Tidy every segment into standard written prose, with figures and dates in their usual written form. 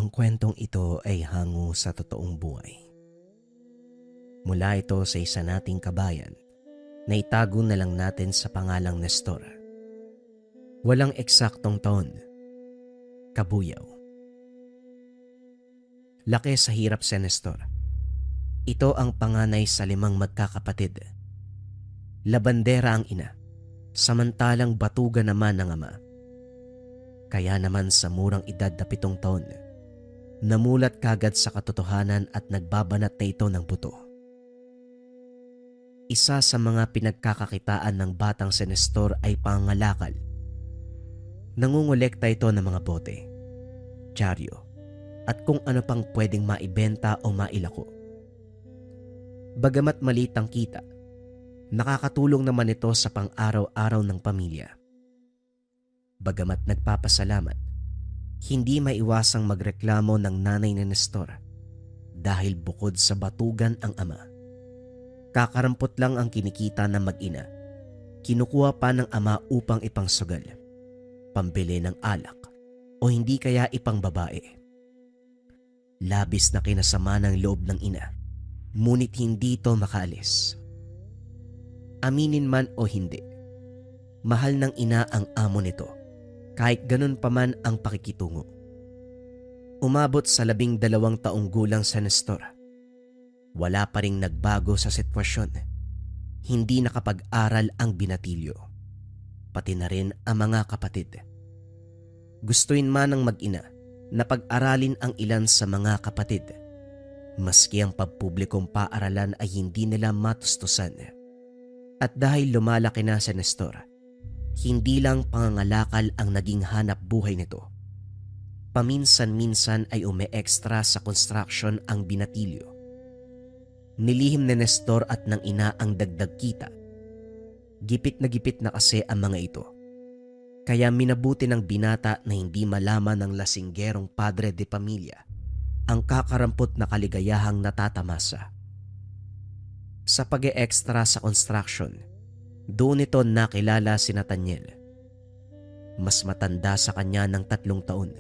Ang kwentong ito ay hango sa totoong buhay. Mula ito sa isa nating kabayan na itago na lang natin sa pangalang Nestor. Walang eksaktong taon, kabuyaw. Laki sa hirap si Nestor. Ito ang panganay sa 5 magkakapatid. Labandera ang ina, samantalang batugan naman ang ama. Kaya naman sa murang edad na 7 taon, namulat kagad sa katotohanan at nagbabanat na ito ng buto. Isa sa mga pinagkakakitaan ng batang si Nestor ay pangangalakal. Nangungulekta ito ng mga bote, dyaryo, at kung ano pang pwedeng maibenta o mailako. Bagamat maliit ang kita, nakakatulong naman ito sa pang-araw-araw ng pamilya. Bagamat nagpapasalamat, hindi maiwasang magreklamo ng nanay ni Nestor dahil bukod sa batugan ang ama, kakarampot lang ang kinikita ng mag-ina. Kinukuha pa ng ama upang ipangsugal, pambili ng alak o hindi kaya ipang babae. Labis na kinasama ng loob ng ina, ngunit hindi ito makaalis. Aminin man o hindi, mahal ng ina ang amo nito, kahit ganun pa man ang pakikitungo. Umabot sa 12 taong gulang sa Nestor. Wala pa ring nagbago sa sitwasyon. Hindi nakapag-aral ang binatilyo, pati na rin ang mga kapatid. Gustuin man ng mag-ina na pag-aralin ang ilan sa mga kapatid, maski ang pagpublikong paaralan ay hindi nila matustusan. At dahil lumalaki na si Nestor, hindi lang pangangalakal ang naging hanap buhay nito. Paminsan-minsan ay ume-extra sa construction ang binatilyo. Nilihim ni Nestor at ng ina ang dagdag kita. Gipit na kasi ang mga ito. Kaya minabuti ng binata na hindi malaman ng lasinggerong padre de pamilya ang kakarampot na kaligayahang natatamasa. Sa pag-e-extra sa construction, doon ito nakilala si Nathaniel. Mas matanda sa kanya ng 3 taon,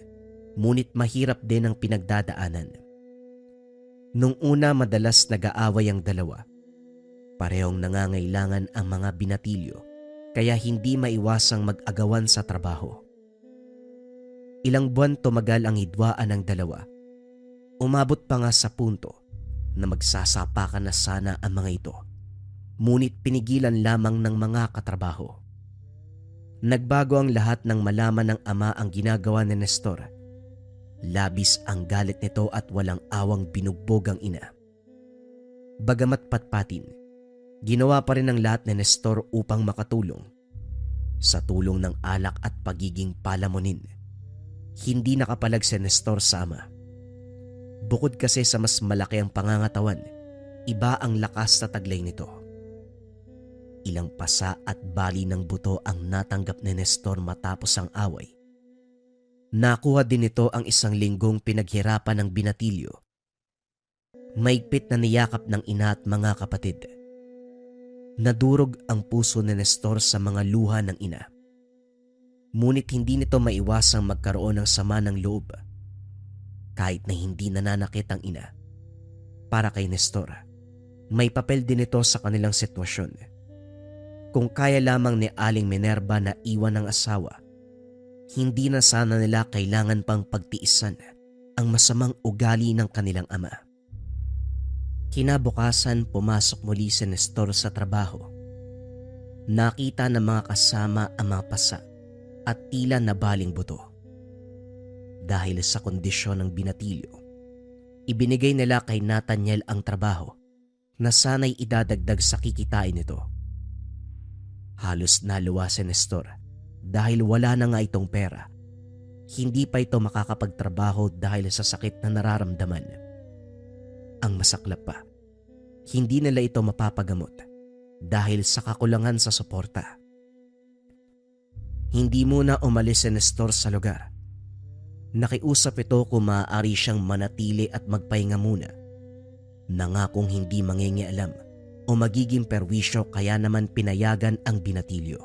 ngunit mahirap din ang pinagdadaanan. Nung una madalas nag-aaway ang dalawa. Parehong nangangailangan ang mga binatilyo, kaya hindi maiwasang mag-agawan sa trabaho. Ilang buwan tumagal ang hidwaan ng dalawa. Umabot pa nga sa punto na magsasapakan na sana ang mga ito, ngunit pinigilan lamang ng mga katrabaho. Nagbago ang lahat nang malaman ng ama ang ginagawa ni Nestor. Labis ang galit nito at walang awang binugbog ang ina. Bagamat patpatin, ginawa pa rin ang lahat ni Nestor upang makatulong. Sa tulong ng alak at pagiging palamunin, hindi nakapalag si Nestor sa ama. Bukod kasi sa mas malaki ang pangangatawan, iba ang lakas sa taglay nito. Ilang pasa at bali ng buto ang natanggap ni Nestor matapos ang away. Nakuha din nito ang 1 linggong pinaghirapan ng binatilyo. Maigpit na niyakap ng ina at mga kapatid. Nadurog ang puso ni Nestor sa mga luha ng ina. Ngunit hindi nito maiwasang magkaroon ng sama ng loob. Kahit na hindi nananakit ang ina. Para kay Nestor, may papel din ito sa kanilang sitwasyon. Kung kaya lamang ni Aling Minerva na iwan ng asawa, hindi na sana nila kailangan pang pagtiisan ang masamang ugali ng kanilang ama. Kinabukasan pumasok muli si Nestor sa trabaho. Nakita ng mga kasama ang mga pasa at tila nabaling buto. Dahil sa kondisyon ng binatilyo, ibinigay nila kay Nathaniel ang trabaho na sana'y idadagdag sa kikitain nito. Halos naluwa si Nestor dahil wala na nga itong pera. Hindi pa ito makakapagtrabaho dahil sa sakit na nararamdaman. Ang masaklap pa, hindi nila ito mapapagamot dahil sa kakulangan sa suporta. Hindi muna umalis si Nestor sa lugar. Nakiusap ito kung maaari siyang manatili at magpahinga muna. Nangakong hindi mangingialam o magiging perwisyo, kaya naman pinayagan ang binatilyo.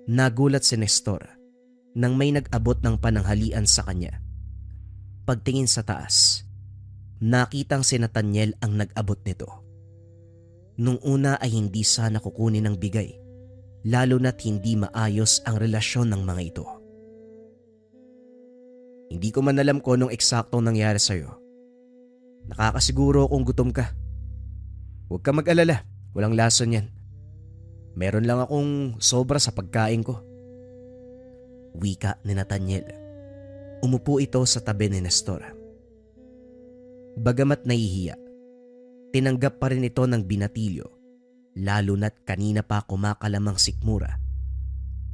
Nagulat si Nestor nang may nag-abot ng pananghalian sa kanya Pagtingin sa taas, nakitang si Nathaniel ang nag-abot nito. Nung una ay hindi sana kukunin ng bigay, lalo na't hindi maayos ang relasyon ng mga ito. Hindi ko man alam kung anong eksaktong nangyari sa'yo. Nakakasiguro kung gutom ka. Huwag ka mag-alala, walang lason yan. Meron lang akong sobra sa pagkain ko. Wika ni Nathaniel. Umupo ito sa tabi ni Nestor. Bagamat nahihiya, tinanggap pa rin ito ng binatilyo, lalo na't kanina pa kumakalamang sikmura.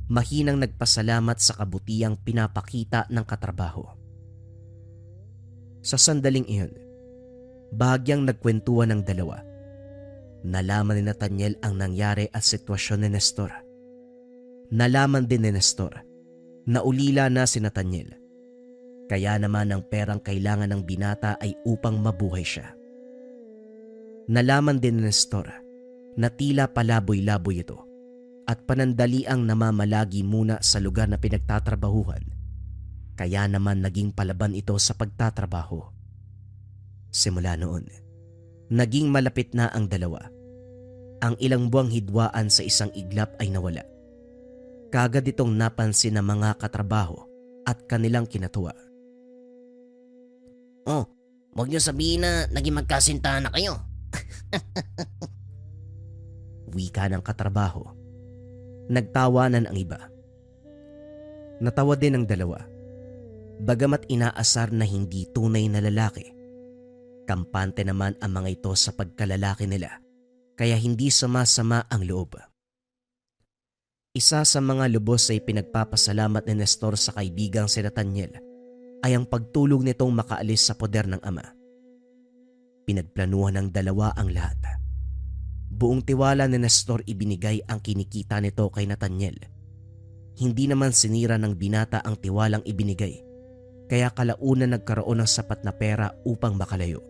Mahinang nagpasalamat sa kabutihang pinapakita ng katrabaho. Sa sandaling iyon, bahagyang nagkwentuhan ng dalawa. Nalaman ni Nathaniel ang nangyari at sitwasyon ni Nestor. Nalaman din ni Nestor na ulila na si Nathaniel. Kaya naman ang perang kailangan ng binata ay upang mabuhay siya. Nalaman din ni Nestor na tila palaboy-laboy ito at panandaliang namamalagi muna sa lugar na pinagtatrabahuhan. Kaya naman naging palaban ito sa pagtatrabaho. Simula noon, naging malapit na ang dalawa. Ang ilang buwang hidwaan sa isang iglap ay nawala. Kagad itong napansin ng mga katrabaho at kanilang kinatuwa. Oh, huwag niyo sabihin na naging magkasintahan na kayo. Wika ng katrabaho. Nagtawanan ang iba. Natawa din ang dalawa. Bagamat inaasar na hindi tunay na lalaki, kampante naman ang mga ito sa pagkalalaki nila, kaya hindi sama-sama ang loob. Isa sa mga lubos ay pinagpapasalamat ni Nestor sa kaibigang si Nathaniel ay ang pagtulong nitong makaalis sa poder ng ama. Pinagplanuhan ng dalawa ang lahat. Buong tiwala ni Nestor ibinigay ang kinikita nito kay Nathaniel. Hindi naman sinira ng binata ang tiwalang ibinigay, kaya kalaunan nagkaroon ng sapat na pera upang makalayo.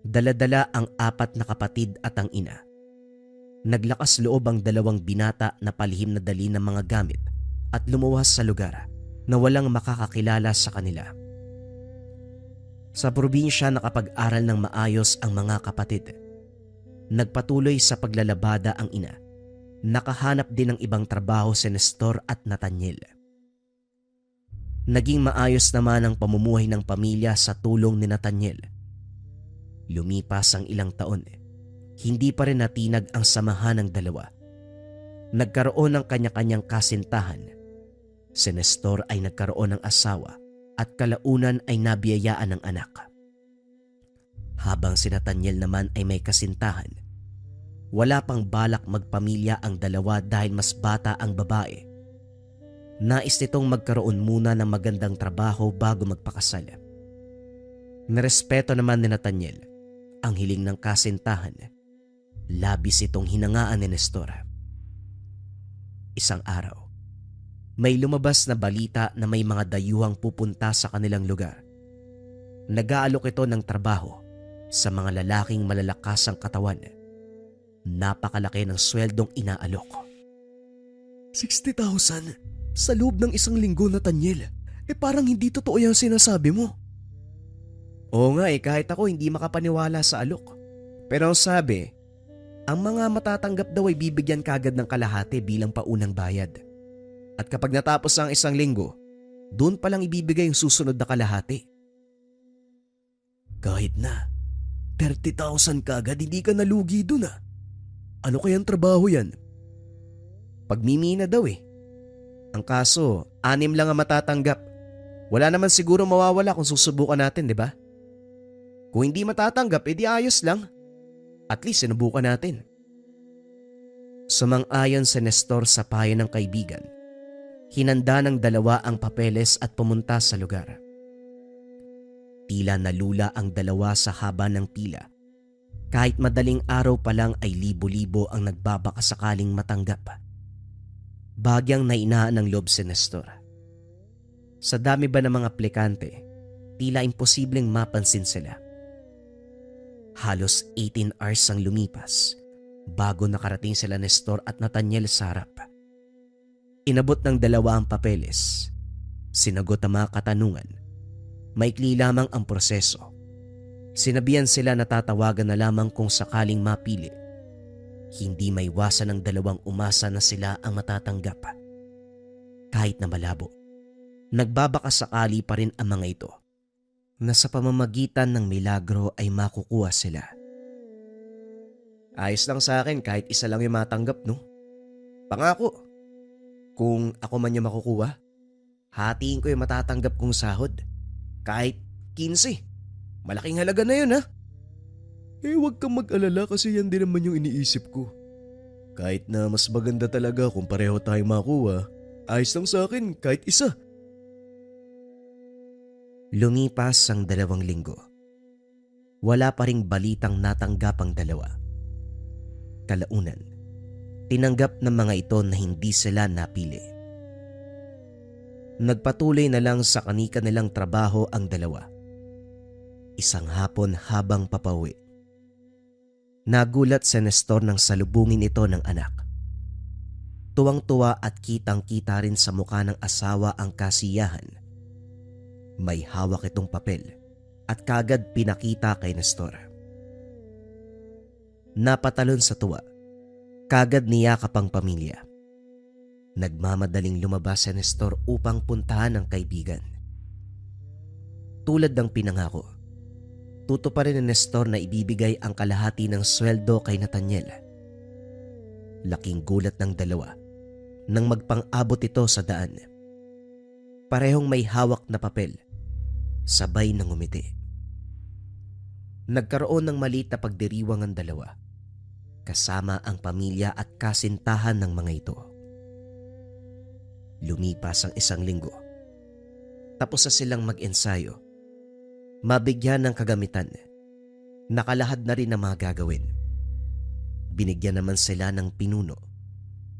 Dala-dala ang 4 na kapatid at ang ina. Naglakas loob ang dalawang binata na palihim na dali ng mga gamit at lumuwas sa lugar na walang makakakilala sa kanila. Sa probinsya nakapag-aral ng maayos ang mga kapatid. Nagpatuloy sa paglalabada ang ina. Nakahanap din ng ibang trabaho si Nestor at Nathaniel. Naging maayos naman ang pamumuhay ng pamilya sa tulong ni Nathaniel. Lumipas ang ilang taon, hindi pa rin natinag ang samahan ng dalawa. Nagkaroon ng kanya-kanyang kasintahan. Si Nestor ay nagkaroon ng asawa at kalaunan ay nabiyayaan ng anak. Habang si Nathaniel naman ay may kasintahan, wala pang balak magpamilya ang dalawa dahil mas bata ang babae. Nais nitong magkaroon muna ng magandang trabaho bago magpakasal. Nirespeto naman ni Nathaniel ang hiling ng kasintahan. Labis itong hinangaan ni Nestor. Isang araw, may lumabas na balita na may mga dayuhang pupunta sa kanilang lugar. Nag-aalok ito ng trabaho sa mga lalaking malalakas ang katawan. Napakalaki ng sweldong inaalok. 60,000 sa loob ng isang linggo, Nathaniel. Parang hindi totoo yung sinasabi mo. Oo nga kahit ako hindi makapaniwala sa alok. Pero ang sabi, ang mga matatanggap daw ay bibigyan kagad ng kalahati bilang paunang bayad. At kapag natapos ang isang linggo, doon palang ibibigay yung susunod na kalahati. Kahit na 30,000 kagad, hindi ka nalugi dun ah. Ano kayang trabaho yan? Pagmimina daw Ang kaso, 6 lang ang matatanggap. Wala naman siguro mawawala kung susubukan natin, di ba? Kung hindi matatanggap, edi ayos lang. At least sinubukan natin. Sumang-ayon si Nestor sa payo ng kaibigan. Hinanda ng dalawa ang papeles at pumunta sa lugar. Tila nalula ang dalawa sa haba ng pila. Kahit madaling araw pa lang ay libo-libo ang nagbabaka sakaling matanggap. Bagyang nainaan ng loob si Nestor. Sa dami ba ng mga aplikante, tila imposibleng mapansin sila. Halos 18 hours ang lumipas bago nakarating sila Nestor at Nathaniel sa harap. Inabot ng dalawa ang papeles. Sinagot ang mga katanungan. Maikli lamang ang proseso. Sinabihan sila na tatawagan na lamang kung sakaling mapili. Hindi maiwasan ng dalawang umasa na sila ang matatanggap. Kahit na malabo, nagbabakasakali pa rin ang mga ito na sa pamamagitan ng milagro ay makukuha sila. Ayos lang sa akin kahit isa lang yung matanggap, no? Pangako, kung ako man yung makukuha, hatiin ko yung matatanggap kong sahod. Kahit 15. Malaking halaga na yun, ha? Huwag kang mag-alala kasi yan din naman yung iniisip ko. Kahit na mas maganda talaga kung pareho tayong makuha, ayos lang sa akin kahit isa. Lumipas ang 2 linggo. Wala pa ring balitang natanggap ang dalawa. Kalaunan, tinanggap ng mga ito na hindi sila napili. Nagpatuloy na lang sa kani-kanilang trabaho ang dalawa. Isang hapon habang papauwi, nagulat si Nestor nang salubungin ito ng anak. Tuwang-tuwa at kitang-kita rin sa mukha ng asawa ang kasiyahan. May hawak itong papel at kagad pinakita kay Nestor. Napatalon sa tuwa, kagad niyakap ang pamilya. Nagmamadaling lumabas si Nestor upang puntahan ang kaibigan. Tulad ng pinangako, tutuparin ni Nestor na ibibigay ang kalahati ng sweldo kay Nathaniel. Laking gulat ng dalawa nang magpang-abot ito sa daan. Parehong may hawak na papel, sabay ng ngumiti. Nagkaroon ng maliit na pagdiriwang ang dalawa, kasama ang pamilya at kasintahan ng mga ito. Lumipas ang 1 linggo. Tapos na silang mag-ensayo. Mabigyan ng kagamitan. Nakalahad na rin ang mga gagawin. Binigyan naman sila ng pinuno,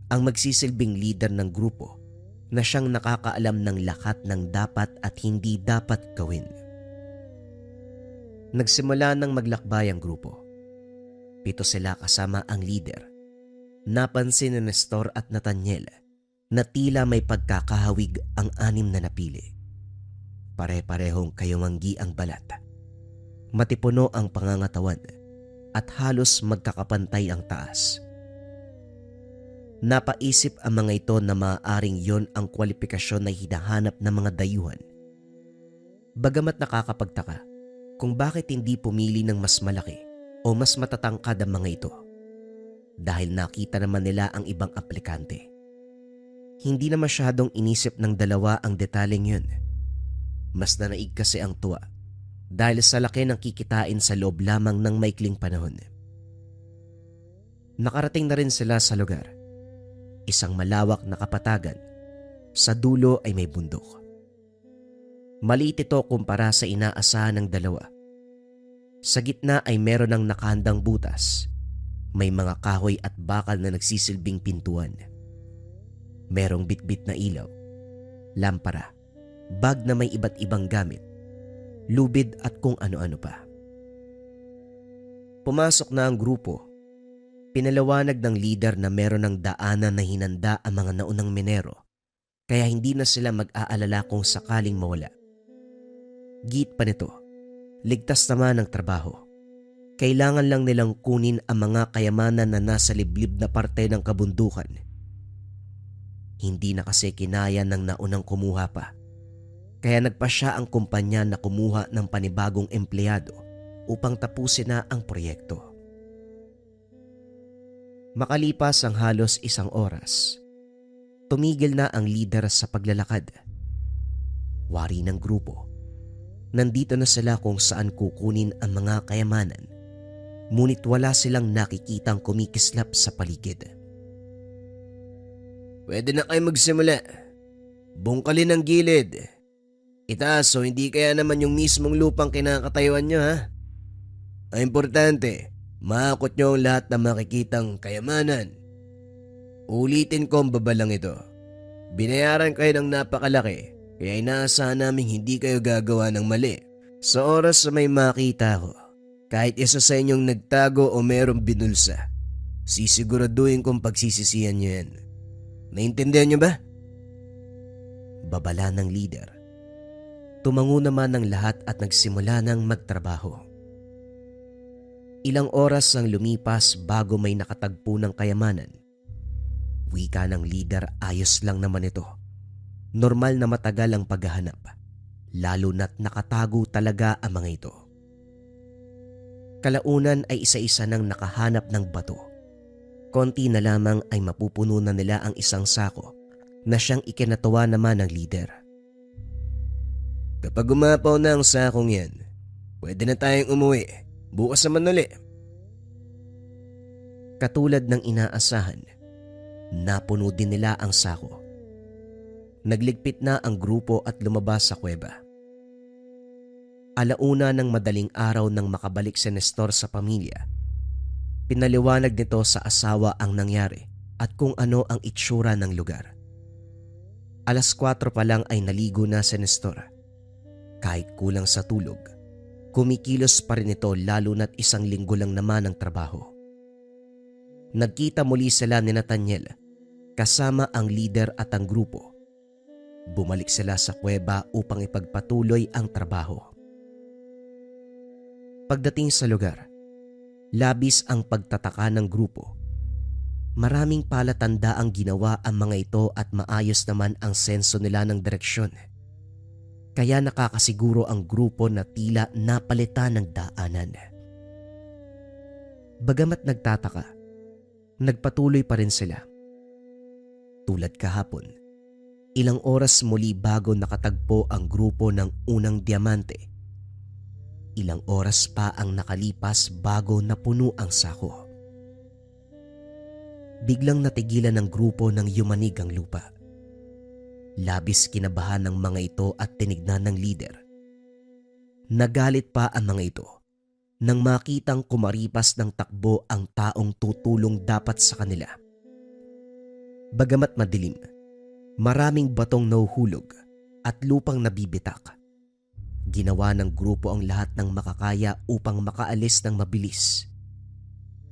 ang magsisilbing leader ng grupo na siyang nakakaalam ng lahat ng dapat at hindi dapat gawin. Nagsimula ng maglakbay ang grupo. 7 sila kasama ang leader. Napansin ni Nestor at Nathaniel na tila may pagkakahawig ang 6 na napili. Pare-parehong kayumanggi ang balat. Matipuno ang pangangatawan at halos magkakapantay ang taas. Napaisip ang mga ito na maaaring yon ang kwalifikasyon na hinahanap ng mga dayuhan. Bagamat nakakapagtaka kung bakit hindi pumili ng mas malaki o mas matatangkad ang mga ito, dahil nakita naman nila ang ibang aplikante. Hindi na masyadong inisip ng dalawa ang detaling yun. Mas nanaig kasi ang tuwa dahil sa laki ng kikitain sa loob lamang ng maikling panahon. Nakarating na rin sila sa lugar. Isang malawak na kapatagan. Sa dulo ay may bundok. Maliit ito kumpara sa inaasahan ng dalawa. Sa gitna ay meron ng nakahandang butas. May mga kahoy at bakal na nagsisilbing pintuan. Merong bitbit na ilaw, lampara, bag na may iba't ibang gamit, lubid at kung ano-ano pa. Pumasok na ang grupo. Pinalawanag ng leader na meron ng daanan na hinanda ang mga naunang minero, kaya hindi na sila mag-aalala kung sakaling mawala. Git pa nito, ligtas naman ang trabaho. Kailangan lang nilang kunin ang mga kayamanan na nasa liblib na parte ng kabundukan. Hindi na kasi kinaya ng naunang kumuha pa, kaya nagpasya ang kumpanya na kumuha ng panibagong empleyado upang tapusin na ang proyekto. Makalipas ang halos 1 oras, tumigil na ang leader sa paglalakad. Wari ng grupo. Nandito na sila kung saan kukunin ang mga kayamanan, ngunit wala silang nakikitang kumikislap sa paligid. Pwede na kayo magsimula. Bungkalin ang gilid. Itaas o hindi kaya naman yung mismong lupang kinakatayuan nyo, ha? Ang importante, maakot nyo ang lahat na makikitang kayamanan. Ulitin ko ang babalang ito. Binayaran kayo ng napakalaki, kaya inaasahan namin hindi kayo gagawa ng mali. Sa oras na may makita ko, kahit isa sa inyong nagtago o merong binulsa, sisiguraduhin kong pagsisisihan nyo yan. Naintindihan nyo ba? Babala ng leader. Tumango naman ng lahat at nagsimula ng magtrabaho. Ilang oras ang lumipas bago may nakatagpo ng kayamanan. Wika ng leader, ayos lang naman ito. Normal na matagal ang paghahanap, lalo na't nakatago talaga ang mga ito. Kalaunan ay isa-isa nang nakahanap ng bato. Konti na lamang ay mapupuno na nila ang isang sako na siyang ikinatawa naman ng leader. Kapag umapaw na ang sakong yan, pwede na tayong umuwi. Bukas naman uli. Katulad ng inaasahan, napuno din nila ang sako. Nagligpit na ang grupo at lumabas sa kuweba. Alauna ng madaling araw nang makabalik si Nestor sa pamilya. Pinaliwanag nito sa asawa ang nangyari at kung ano ang itsura ng lugar. 4:00 pa lang ay naligo na si Nestor. Kahit kulang sa tulog, kumikilos pa rin ito lalo na't 1 linggo lang naman ang trabaho. Nagkita muli sila ni Nathaniel kasama ang leader at ang grupo. Bumalik sila sa kuweba upang ipagpatuloy ang trabaho. Pagdating sa lugar, labis ang pagtataka ng grupo. Maraming palatanda ang ginawa ang mga ito at maayos naman ang senso nila ng direksyon. Kaya nakakasiguro ang grupo na tila napalitan ng daanan. Bagamat nagtataka, nagpatuloy pa rin sila. Tulad kahapon, ilang oras muli bago nakatagpo ang grupo ng unang diamante. Ilang oras pa ang nakalipas bago napuno ang sako. Biglang natigilan ng grupo ng yumanig ang lupa. Labis kinabahan ng mga ito at tinignan ng leader. Nagalit pa ang mga ito nang makitang kumaripas ng takbo ang taong tutulong dapat sa kanila. Bagamat madilim, maraming batong nahuhulog at lupang nabibitak. Ginawa ng grupo ang lahat ng makakaya upang makaalis ng mabilis.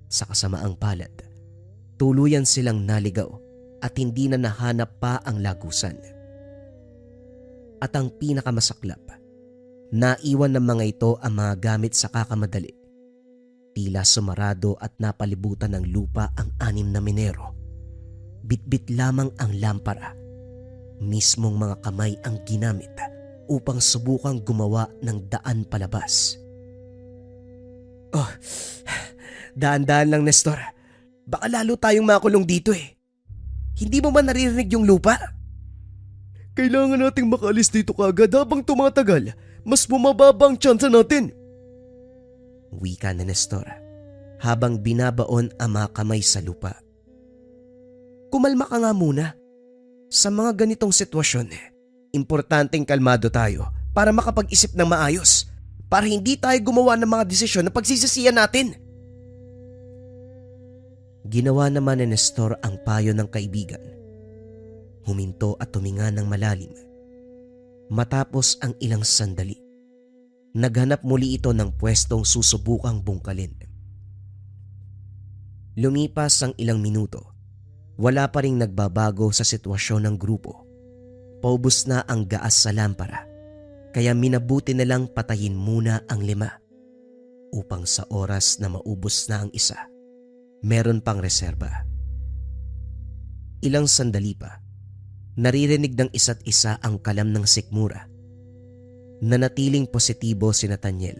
Sa kasamaang palad, tuluyan silang naligaw at hindi na nahanap pa ang lagusan. At ang pinakamasaklap, naiwan ng mga ito ang mga gamit sa kakamadali. Tila sumarado at napalibutan ng lupa ang 6 na minero. Bitbit lamang ang lampara. Mismong mga kamay ang ginamit upang subukang gumawa ng daan palabas. Oh, daan-daan lang, Nestor. Baka lalo tayong makulong dito eh. Hindi mo ba naririnig yung lupa? Kailangan nating makaalis dito kaagad habang tumatagal. Mas bumababa ang tsansa natin. Wika ni Nestor habang binabaon ang mga kamay sa lupa. Kumalma ka nga muna. Sa mga ganitong sitwasyon, importanteng kalmado tayo para makapag-isip ng maayos. Para hindi tayo gumawa ng mga desisyon na pagsisisihan natin. Ginawa naman ni Nestor ang payo ng kaibigan. Huminto at tuminga ng malalim. Matapos ang ilang sandali, naghanap muli ito ng pwestong susubukang bungkalin. Lumipas ang ilang minuto, wala pa ring nagbabago sa sitwasyon ng grupo. Paubos na ang gaas sa lampara, kaya minabuti na lang patayin muna ang 5 upang sa oras na maubos na ang isa, meron pang reserba. Ilang sandali pa, naririnig ng isa't isa ang kalam ng sikmura. Nanatiling positibo si Nathaniel.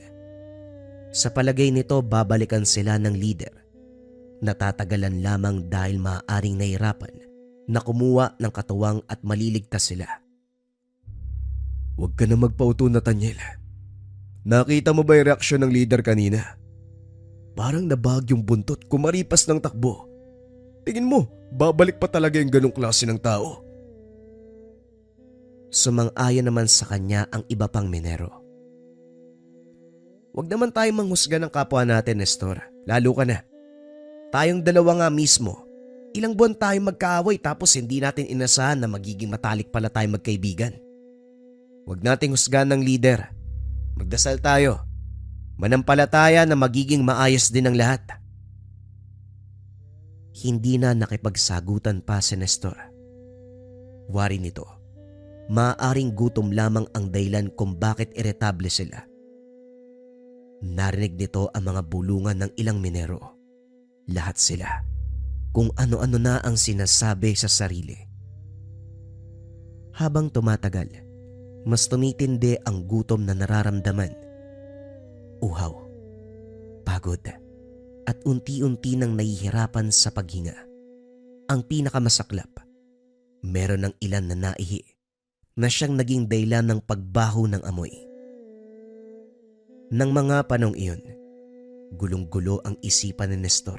Sa palagay nito, babalikan sila ng leader. Natatagalan lamang dahil maaaring nahirapan na kumuha ng katuwang at maliligtas sila. Huwag ka na magpauto, Nathaniel. Nakita mo ba yung reaksyon ng leader kanina? Parang nabag yung buntot kumaripas ng takbo. Tingin mo, babalik pa talaga yung ganong klase ng tao? Sumang-ayon naman sa kanya ang iba pang minero. Huwag naman tayong manghusga ng kapwa natin, Nestor. Lalo ka na. Tayong dalawa nga mismo. Ilang buwan tayong magkaaway tapos hindi natin inasahan na magiging matalik pala tayong magkaibigan. Huwag nating husgahan ng leader. Magdasal tayo. Manampalataya na magiging maayos din ang lahat. Hindi na nakipagsagutan pa si Nestor. Wari nito, maaaring gutom lamang ang dahilan kung bakit iritable sila. Narinig nito ang mga bulungan ng ilang minero. Lahat sila, kung ano-ano na ang sinasabi sa sarili. Habang tumatagal, mas tumitindi ang gutom na nararamdaman. Uhaw, pagod, at unti-unti nang nahihirapan sa paghinga. Ang pinakamasaklap, meron ng ilan na naihi na siyang naging dahilan ng pagbaho ng amoy. Nang mga panong iyon, gulong-gulo ang isipan ni Nestor.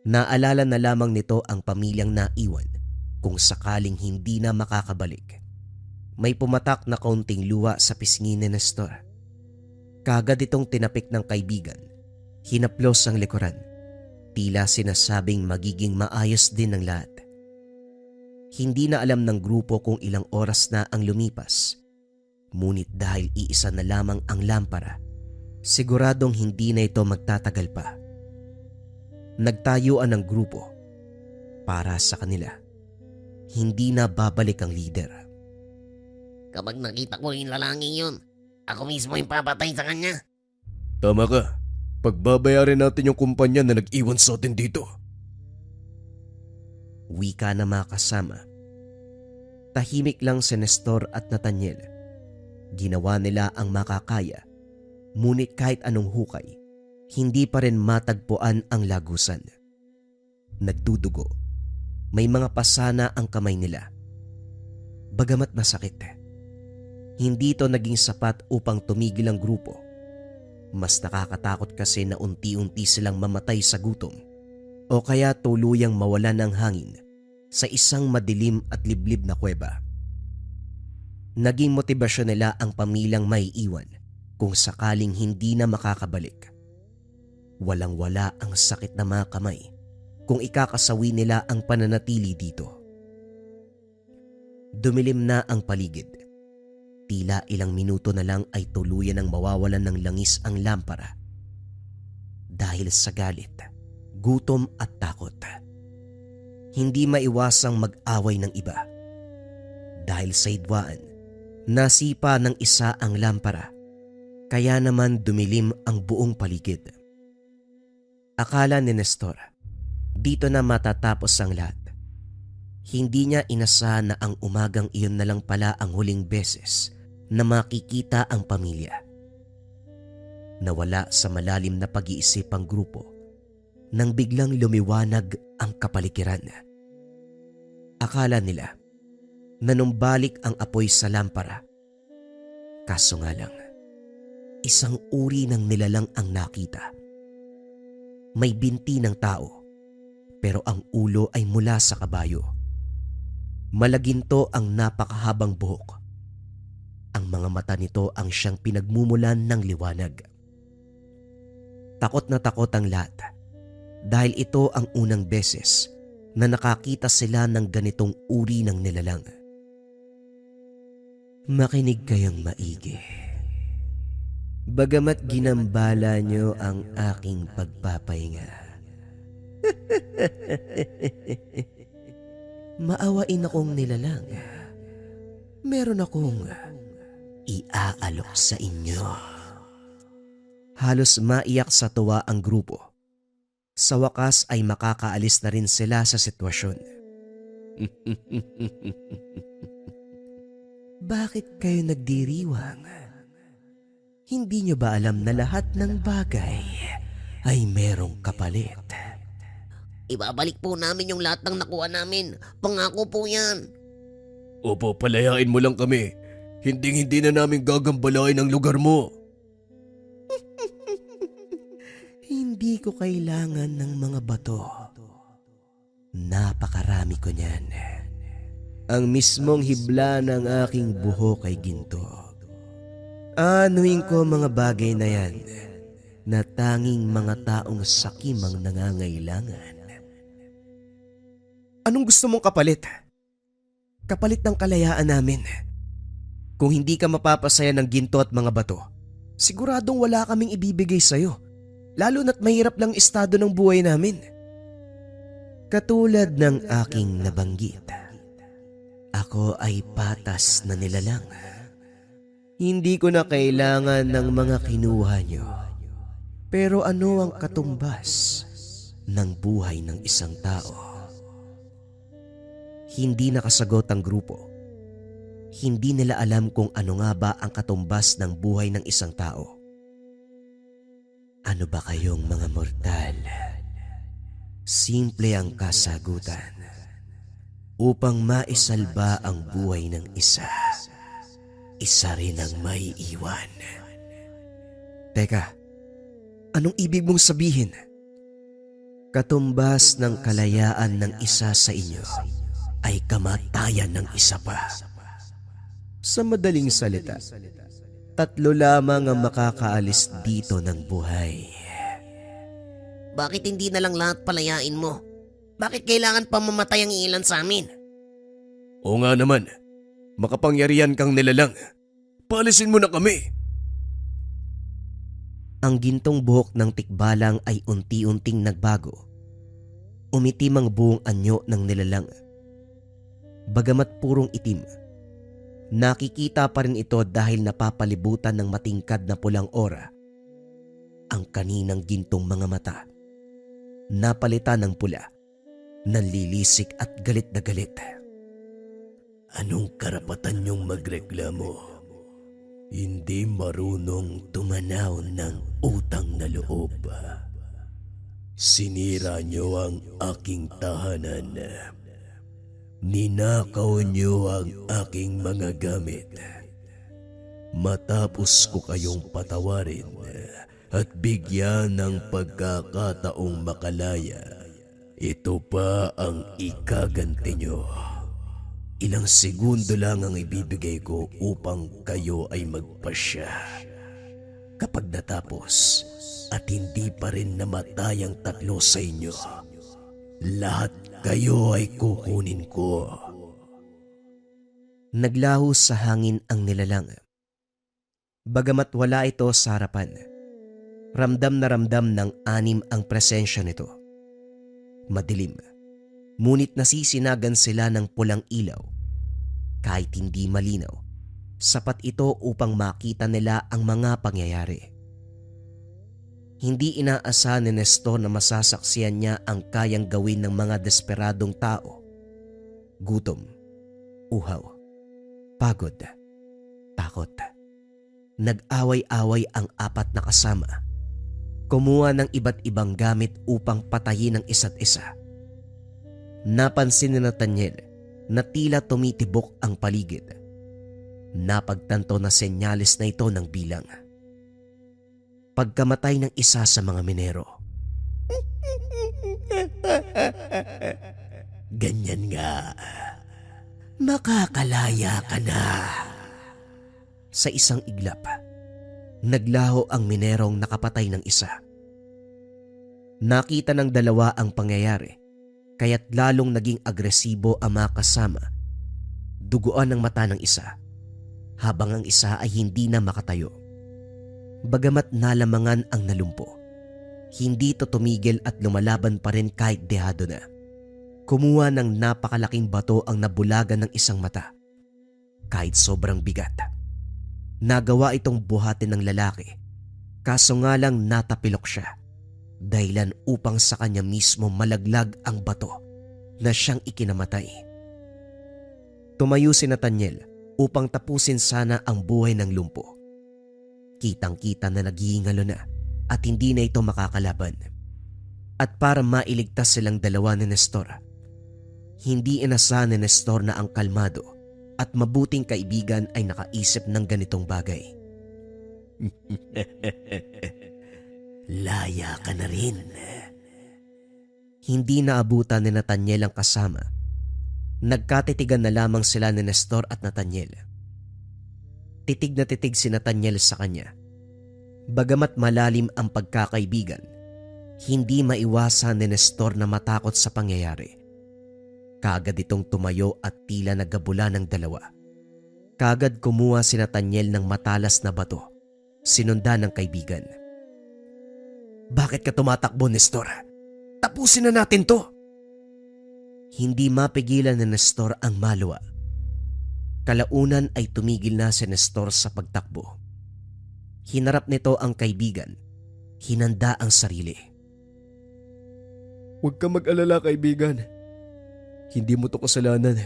Naalala na lamang nito ang pamilyang naiwan kung sakaling hindi na makakabalik. May pumatak na kaunting luha sa pisngi ni Nestor. Kagad itong tinapik ng kaibigan. Hinaplos ang likuran. Tila sinasabing magiging maayos din ang lahat. Hindi na alam ng grupo kung ilang oras na ang lumipas. Ngunit dahil iisa na lamang ang lampara, siguradong hindi na ito magtatagal pa. Nagtayuan ng grupo para sa kanila. Hindi na babalik ang leader. Kapag nakita ko yung lalangin yun, ako mismo yung papatay sa kanya. Tama ka. Pagbabayarin natin yung kumpanya na nag-iwan sa atin dito. Wika na mga kasama. Tahimik lang si Nestor at Nathaniel. Ginawa nila ang makakaya, ngunit kahit anong hukay, hindi pa rin matagpuan ang lagusan. Nagdudugo. May mga pasana ang kamay nila. Bagamat masakit, hindi ito naging sapat upang tumigil ang grupo. Mas nakakatakot kasi na unti-unti silang mamatay sa gutom o kaya tuluyang mawalan ng hangin sa isang madilim at liblib na kuweba. Naging motibasyon nila ang pamilyang may iwan kung sakaling hindi na makakabalik. Walang-wala ang sakit na mga kamay kung ikakasawi nila ang pananatili dito. Dumilim na ang paligid. Tila ilang minuto na lang ay tuluyan ng mawawalan ng langis ang lampara. Dahil sa galit, gutom at takot. Hindi maiwasang mag-away ng iba. Dahil sa hidwaan, nasipa ng isa ang lampara. Kaya naman dumilim ang buong paligid. Akala ni Nestor, dito na matatapos ang lahat. Hindi niya inasahan na ang umagang iyon na lang pala ang huling beses na makikita ang pamilya. Nawala sa malalim na pag-iisip ang grupo nang biglang lumiwanag ang kapaligiran. Akala nila nanumbalik ang apoy sa lampara. Kaso nga lang, isang uri ng nilalang ang nakita. May binti ng tao, pero ang ulo ay mula sa kabayo. Malaginto ang napakahabang buhok. Ang mga mata nito ang siyang pinagmumulan ng liwanag. Takot na takot ang lahat dahil ito ang unang beses na nakakita sila ng ganitong uri ng nilalang. Makinig kayong maigi. Bagamat ginambala niyo ang aking pagpapahinga. Maawain akong nilalang. Meron akong iaalok sa inyo. Halos maiyak sa tuwa ang grupo. Sa wakas ay makakaalis na rin sila sa sitwasyon. Bakit kayo nagdiriwang? Hindi nyo ba alam na lahat ng bagay ay merong kapalit? Ibabalik po namin yung lahat ng nakuha namin. Pangako po yan. Opo, palayain mo lang kami. Hindi na namin gagambalain ang lugar mo. Hindi ko kailangan ng mga bato. Napakarami ko niyan. Ang mismong hibla ng aking buhok ay ginto. Anuin ko mga bagay na yan na tanging mga taong sakimang nangangailangan. Anong gusto mong kapalit? Kapalit ng kalayaan namin. Kung hindi ka mapapasaya ng ginto at mga bato, siguradong wala kaming ibibigay sa'yo. Lalo na't mahirap lang estado ng buhay namin. Katulad ng aking nabanggit, Ako ay patas na nilalang. Hindi ko na kailangan ng mga kinuha nyo. Pero ano ang katumbas ng buhay ng isang tao? Hindi nakasagot ang grupo. Hindi nila alam kung ano nga ba ang katumbas ng buhay ng isang tao. Ano ba kayong mga mortal? Simple ang kasagutan. Upang maisalba ang buhay ng isa, isa rin ang may iwan. Teka, anong ibig mong sabihin? Katumbas ng kalayaan ng isa sa inyo ay kamatayan ng isa pa. Sa madaling salita, 3 lamang ang makakaalis dito ng buhay. Bakit hindi na lang lahat palayain mo? Bakit kailangan pa mamatay ang ilan sa amin? Oo nga naman, makapangyarihan kang nilalang. Paalisin mo na kami. Ang gintong buhok ng tikbalang ay unti-unting nagbago. Umitim ang buong anyo ng nilalang. Bagamat purong itim, nakikita pa rin ito dahil napapalibutan ng matingkad na pulang aura. Ang kaninang gintong mga mata, napalitan ng pula, nanlilisik at galit na galit. Anong karapatan niyong magreklamo? Hindi marunong tumanaw ng utang na loob. Sinira niyo ang aking tahanan. Ninakaw niyo ang aking mga gamit. Matapos ko kayong patawarin at bigyan ng pagkakataong makalaya, ito pa ang ikaganti nyo. Ilang segundo lang ang ibibigay ko upang kayo ay magpasya. Kapag natapos at hindi pa rin namatay ang 3 sa inyo, lahat kayo ay kukunin ko. Naglaho sa hangin ang nilalang. Bagamat wala ito sa harapan, ramdam na ramdam ng 6 ang presensya nito. Madilim, ngunit nasisinagan sila ng pulang ilaw. Kahit hindi malinaw, sapat ito upang makita nila ang mga pangyayari. Hindi inaasahan ni Nestor na masasaksiyan niya ang kayang gawin ng mga desperadong tao. Gutom, uhaw, pagod, takot. Nag-away-away ang 4 na kasama. Kumuha ng iba't ibang gamit upang patayin ang isa't isa. Napansin ni Nathaniel na tila tumitibok ang paligid. Napagtanto na senyales na ito ng bilang. Pagkamatay ng isa sa mga minero. Ganyan nga. Makakalaya ka na. Sa isang iglap, naglaho ang minerong nakapatay ng isa. Nakita ng dalawa ang pangyayari, kaya't lalong naging agresibo ang mga kasama. Duguan ang mata ng isa, habang ang isa ay hindi na makatayo. Bagamat nalamangan ang nalumpo, hindi ito tumigil at lumalaban pa rin kahit dehado na. Kumuha ng napakalaking bato ang nabulagan ng isang mata. Kahit sobrang bigat, nagawa itong buhatin ng lalaki, kaso nga lang natapilok siya, dahilan upang sa kanya mismo malaglag ang bato na siyang ikinamatay. Tumayo si Nathaniel upang tapusin sana ang buhay ng lumpo. Kitang-kita na naghihingalo na at hindi na ito makakalaban. At para mailigtas silang dalawa ni Nestor, hindi inasahan ni Nestor na ang kalmado at mabuting kaibigan ay nakaisip ng ganitong bagay. Laya ka na rin. Hindi naabutan ni Nathaniel ang kasama. Nagkatitigan na lamang sila ni Nestor at Nathaniel. Titig na titig si Nathaniel sa kanya. Bagamat malalim ang pagkakaibigan, hindi maiwasan ni Nestor na matakot sa pangyayari. Kaagad itong tumayo at tila nagabula ng dalawa. Kaagad kumuha si Nathaniel ng matalas na bato, sinundan ng kaibigan. Bakit ka tumatakbo, Nestor? Tapusin na natin to! Hindi mapigilan ni Nestor ang maluwa. Kalaunan ay tumigil na si Nestor sa pagtakbo. Hinarap nito ang kaibigan. Hinanda ang sarili. Huwag ka mag-alala, kaibigan. Hindi mo to kasalanan.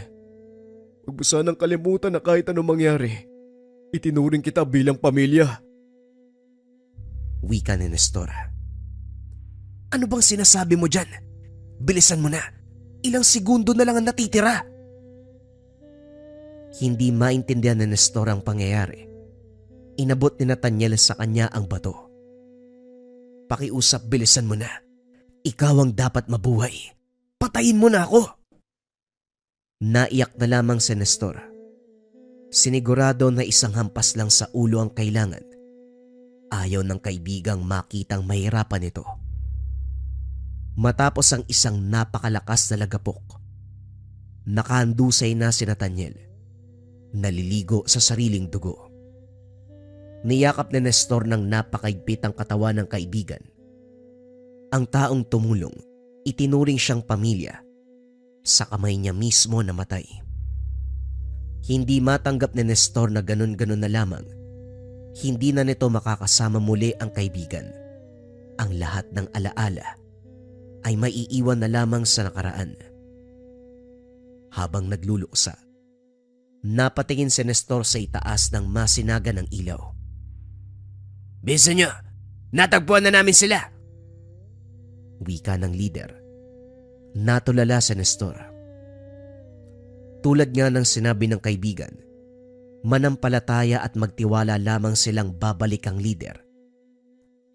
Huwag mo sanang kalimutan na kahit anong mangyari, itinuring kita bilang pamilya. Wika ni Nestor. Ano bang sinasabi mo dyan? Bilisan mo na. Ilang segundo na lang ang natitira. Hindi maintindihan ni Nestor ang pangyayari. Inabot ni Nathaniel sa kanya ang bato. Pakiusap, bilisan mo na. Ikaw ang dapat mabuhay. Patayin mo na ako. Naiyak na lamang si Nestor. Sinigurado na isang hampas lang sa ulo ang kailangan. Ayaw ng kaibigang makitang mahirapan ito. Matapos ang isang napakalakas na lagapok, nakahandusay na si Nathaniel. Naliligo sa sariling dugo. Niyakap ni Nestor ng napakaigpit ang katawan ng kaibigan. Ang taong tumulong, itinuring siyang pamilya. Sa kamay niya mismo namatay. Hindi matanggap ni Nestor na ganun-ganun na lamang. Hindi na nito makakasama muli ang kaibigan. Ang lahat ng alaala ay maiiwan na lamang sa nakaraan. Habang nagluluksa, napatingin si Nestor sa itaas ng masinaga ng ilaw. Bisa nyo, natagpuan na namin sila. Wika ng leader. Natulala si Nestor. Tulad nga ng sinabi ng kaibigan, manampalataya at magtiwala lamang silang babalik ang leader.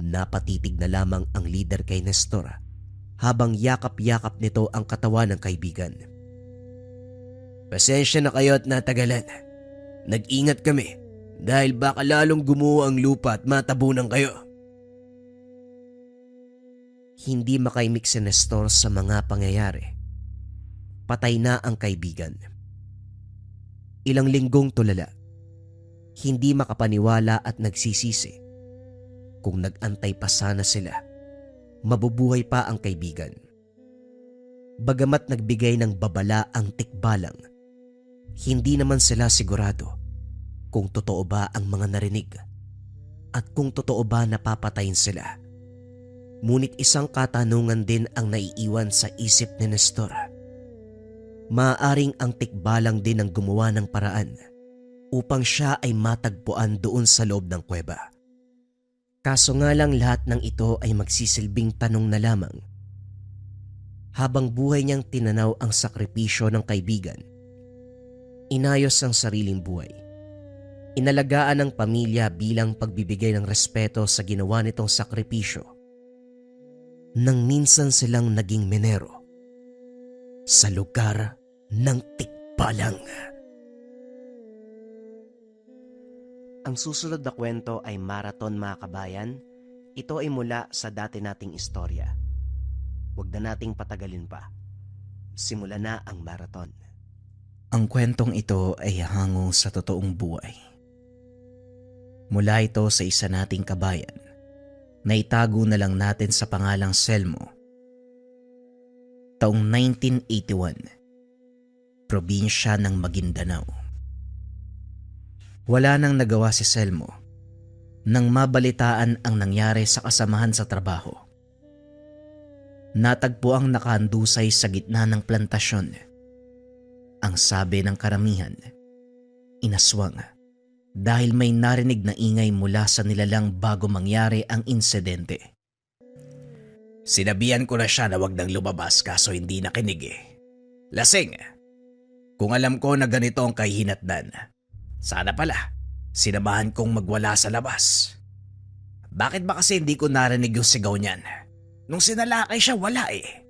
Napatitig na lamang ang leader kay Nestor habang yakap-yakap nito ang katawan ng kaibigan. Pasensya na kayo at natagalan. Nag-ingat kami dahil baka lalong gumuho ang lupa at matabunan kayo. Hindi makaimik si Nestor sa mga pangyayari. Patay na ang kaibigan. Ilang linggong tulala. Hindi makapaniwala at nagsisisi. Kung nag-antay pa sana sila, mabubuhay pa ang kaibigan. Bagamat nagbigay ng babala ang tikbalang, hindi naman sila sigurado kung totoo ba ang mga narinig at kung totoo ba napapatayin sila. Ngunit isang katanungan din ang naiiwan sa isip ni Nestor. Maaaring ang tikbalang din ang gumawa ng paraan upang siya ay matagpuan doon sa loob ng kuweba. Kaso nga lang lahat ng ito ay magsisilbing tanong na lamang. Habang buhay niyang tinanaw ang sakripisyo ng kaibigan, inayos ang sariling buhay. Inalagaan ng pamilya bilang pagbibigay ng respeto sa ginawa nitong sakripisyo. Nang minsan silang naging menero sa lugar ng tikbalang. Ang susunod na kwento ay marathon, mga kabayan. Ito ay mula sa dati nating istorya. Huwag na nating patagalin pa. Simula na ang marathon. Ang kwentong ito ay hango sa totoong buhay. Mula ito sa isa nating kabayan na itago na lang natin sa pangalang Selmo. Taong 1981, probinsya ng Maguindanao. Wala nang nagawa si Selmo nang mabalitaan ang nangyari sa kasamahan sa trabaho. Natagpo ang nakahandusay sa gitna ng plantasyon. Ang sabi ng karamihan, inaswang dahil may narinig na ingay mula sa nilalang bago mangyari ang insidente. Sinabihan ko na siya na wag nang lumabas kaso hindi nakinig eh. Lasing. Kung alam ko na ganito ang kahihinatnan, sana pala sinamahan kong magwala sa labas. Bakit ba kasi hindi ko narinig yung sigaw niyan? Nung sinalakay siya wala eh.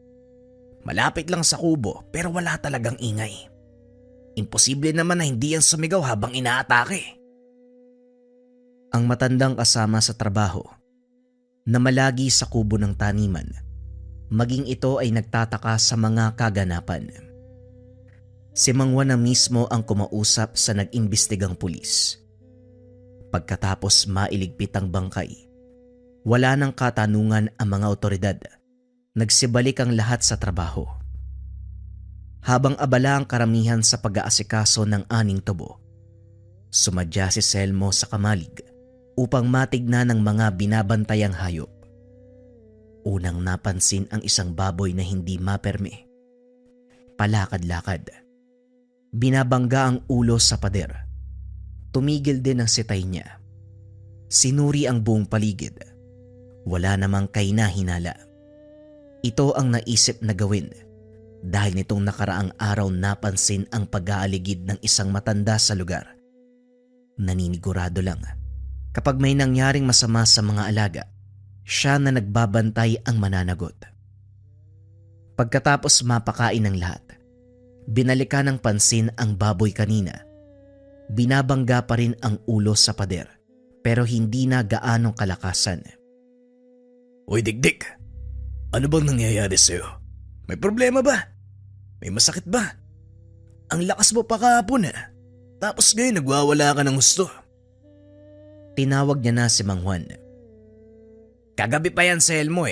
Malapit lang sa kubo pero wala talagang ingay. Imposible naman na hindi yan sumigaw habang inaatake. Ang matandang kasama sa trabaho na malagi sa kubo ng taniman, maging ito ay nagtataka sa mga kaganapan. Si Mang Juan na mismo ang kumausap sa nag-imbestigang pulis. Pagkatapos mailigpit ang bangkay, wala nang katanungan ang mga otoridad. Nagsibalik ang lahat sa trabaho. Habang abala ang karamihan sa pag-aasikaso ng aning tubo, Sumadya si Selmo sa kamalig upang matignan ng mga binabantayang hayop. Unang napansin ang isang baboy na hindi maperme. Palakad-lakad. Binabangga ang ulo sa pader. Tumigil din ang sitay niya. Sinuri ang buong paligid. Wala namang kahina-hinala. Ito ang naisip na gawin dahil nitong nakaraang araw napansin ang pag-aaligid ng isang matanda sa lugar. Naninigurado lang kapag may nangyaring masama sa mga alaga, siya na nagbabantay ang mananagot. Pagkatapos mapakain ng lahat, binalikan ng pansin ang baboy kanina. Binabangga pa rin ang ulo sa pader pero hindi na gaanong kalakasan. Uy, Dikdik! Ano bang nangyayari sa'yo? May problema ba? May masakit ba? Ang lakas mo pa kahapon Tapos ngayon nagwawala ka ng gusto. Tinawag niya na si Mang Juan. Kagabi pa yan sa Elmo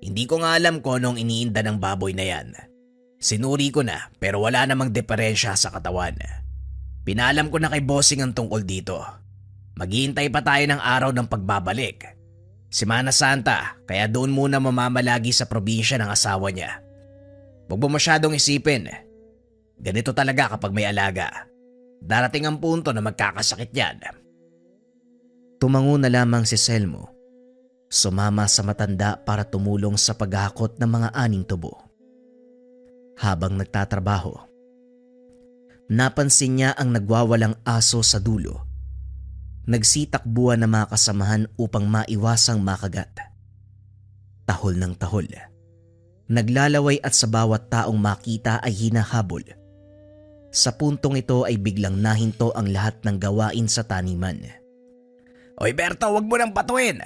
Hindi ko nga alam kung anong iniinda ng baboy na yan. Sinuri ko na pero wala namang diferensya sa katawan. Pinalam ko na kay bossing ang tungkol dito. Maghihintay pa tayo ng araw ng pagbabalik. Semana Santa, kaya doon muna mamamalagi sa probinsya ng asawa niya. Huwag mo masyadong isipin. Ganito talaga kapag may alaga. Darating ang punto na magkakasakit yan. Tumango na lamang si Selmo. Sumama sa matanda para tumulong sa paghakot ng mga aning tubo. Habang nagtatrabaho, napansin niya ang nagwawalang aso sa dulo. Nagsitakbuhan na mga kasamahan upang maiwasang makagat. Tahol ng tahol. Naglalaway at sa bawat taong makita ay hinahabol. Sa puntong ito ay biglang nahinto ang lahat ng gawain sa taniman. Oy Berto, wag mo nang patuin.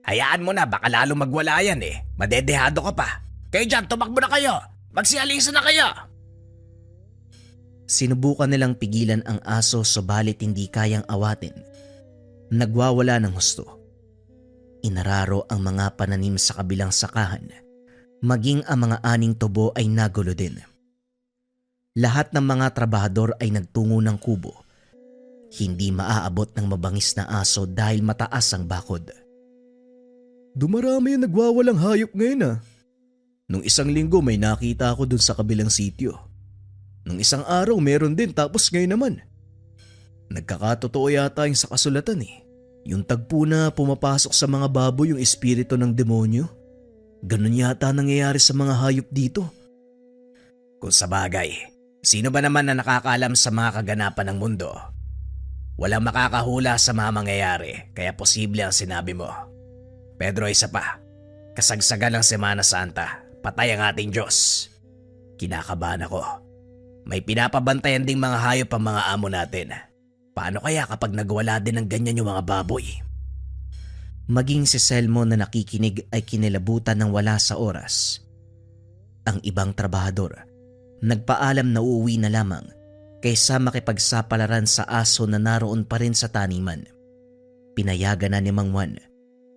Hayaan mo na, baka lalo magwala yan Madedehado ka pa. Kayo dyan, tumakbo na kayo. Magsialisa na kayo. Sinubukan nilang pigilan ang aso subalit hindi kayang awatin. Nagwawala ng husto. Inararo ang mga pananim sa kabilang sakahan. Maging ang mga aning tubo ay nagulo din. Lahat ng mga trabahador ay nagtungo ng kubo. Hindi maaabot ng mabangis na aso dahil mataas ang bakod. Dumarami ang nagwawalang hayop ngayon Nung isang linggo may nakita ako dun sa kabilang sityo. Nung isang araw meron din tapos ngayon naman. Nagkakatotoo yata yung sa kasulatan Yung tagpo na pumapasok sa mga baboy yung espiritu ng demonyo. Ganun yata nangyayari sa mga hayop dito. Kung sa bagay, sino ba naman na nakakaalam sa mga kaganapan ng mundo? Walang makakahula sa mga mangyayari kaya posible ang sinabi mo. Pedro, isa pa. Kasagsagan ng Semana Santa, patay ang ating Diyos. Kinakabahan ako. May pinapabantayan ding mga hayop ang mga amo natin. Paano kaya kapag nagwala din ng ganyan yung mga baboy? Maging si Selmo na nakikinig ay kinilabutan ng wala sa oras. Ang ibang trabahador, nagpaalam na uuwi na lamang kaysa makipagsapalaran sa aso na naroon pa rin sa taniman. Pinayagan na ni Mang Juan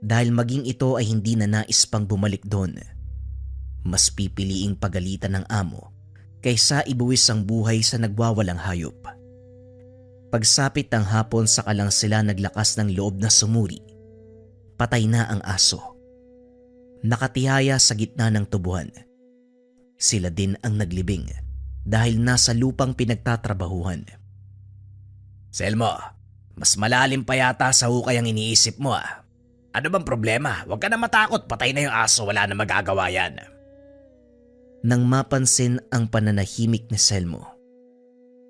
dahil maging ito ay hindi na nais pang bumalik doon. Mas pipiliing pagalitan ng amo kaysa ibuwis ang buhay sa nagwawalang hayop. Pagsapit ng hapon saka lang sila naglakas ng loob na sumuri. Patay na ang aso. Nakatihaya sa gitna ng tubuhan. Sila din ang naglibing dahil nasa lupang pinagtatrabahuhan. Selmo, mas malalim pa yata sa hukay ang iniisip mo Ano bang problema? Huwag ka na matakot, patay na yung aso, wala na magagawa yan. Nang mapansin ang pananahimik ni Selmo.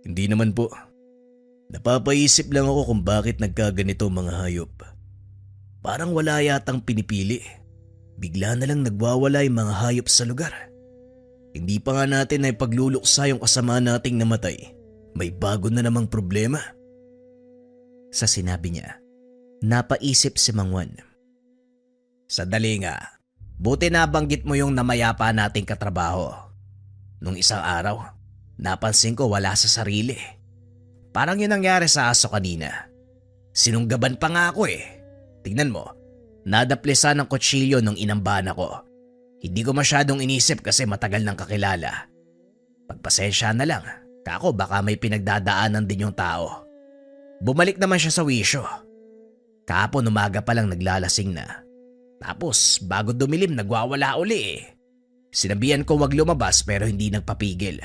Hindi naman po. Napapaisip lang ako kung bakit nagkaganito mga hayop. Parang wala yatang pinipili. Bigla na lang nagwawala yung mga hayop sa lugar. Hindi pa nga natin ay pagluluksa yung kasama nating namatay. May bago na namang problema. Sa sinabi niya, napaisip si Mang Juan. Sadali nga, buti nabanggit mo yung namayapa nating katrabaho. Nung isang araw, napansin ko wala sa sarili. Parang yun nangyari sa aso kanina. Sinunggaban pa nga ako Tignan mo, nadaplisan ng kutsilyo nung inambahan ako. Hindi ko masyadong inisip kasi matagal nang kakilala. Pagpasensya na lang, kako baka may pinagdadaanan din yung tao. Bumalik naman siya sa wisyo. Kahapon umaga pa lang naglalasing na. Tapos bago dumilim nagwawala uli eh. Sinabihan ko wag lumabas pero hindi nagpapigil.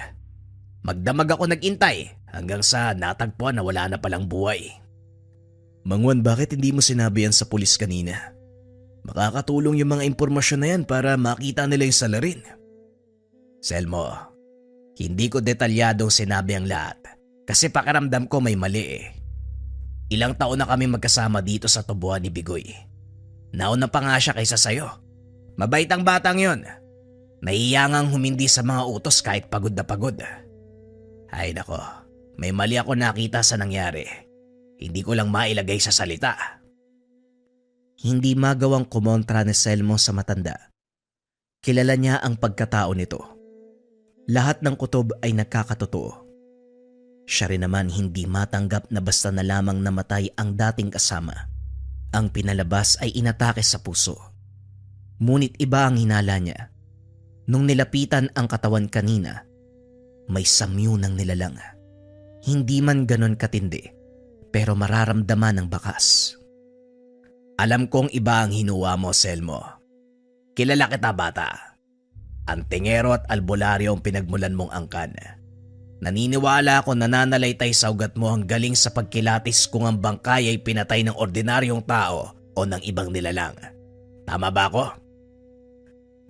Magdamag ako nagintay hanggang sa natagpuan na wala na palang buhay. Mang Juan, bakit hindi mo sinabi yan sa pulis kanina? Makakatulong yung mga impormasyon na yan para makita nila yung salarin. Selmo, hindi ko detalyadong sinabi ang lahat kasi pakiramdam ko may mali eh. Ilang taon na kami magkasama dito sa tubuhan ni Bigoy. Nauna pa nga siya kaysa sayo. Mabait ang batang yon. Nahiyangang humindi sa mga utos kahit pagod na pagod. Ay nako, may mali ako nakita sa nangyari. Hindi ko lang mailagay sa salita. Hindi magawang kumontra ni Selmo sa matanda. Kilala niya ang pagkatao nito. Lahat ng kutob ay nagkakatotoo. Siya rin naman hindi matanggap na basta na lamang namatay ang dating kasama. Ang pinalabas ay inatake sa puso. Ngunit iba ang hinala niya. Nung nilapitan ang katawan kanina, may samyu ng nilalang. Hindi man ganon katindi, pero mararamdaman ng bakas. Alam kong iba ang hinuwa mo, Selmo. Kilala kita, bata. Antingero at albularyo ang pinagmulan mong angkan. Naniniwala ako na nananalaytay sa ugat mo ang galing sa pagkilatis kung ang bangkay ay pinatay ng ordinaryong tao o ng ibang nilalang. Tama ba ako?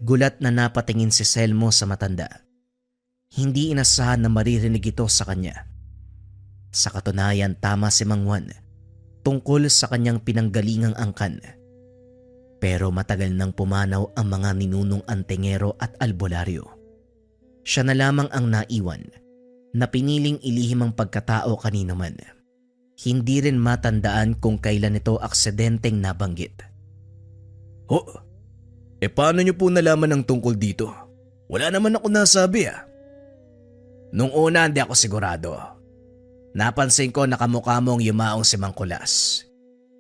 Gulat na napatingin si Selmo sa matanda. Hindi inasahan na maririnig ito sa kanya. Sa katunayan, tama si Mang Juan tungkol sa kanyang pinanggalingang angkan. Pero matagal nang pumanaw ang mga ninunong antingero at albularyo. Siya na lamang ang naiwan na piniling ilihim ang pagkatao kanino man. Hindi rin matandaan kung kailan ito aksidenteng nabanggit. Paano niyo po nalaman ang tungkol dito? Wala naman ako nasabi ah. Nung una hindi ako sigurado. Napansin ko na kamukha mong yumaong si Mang Kulas.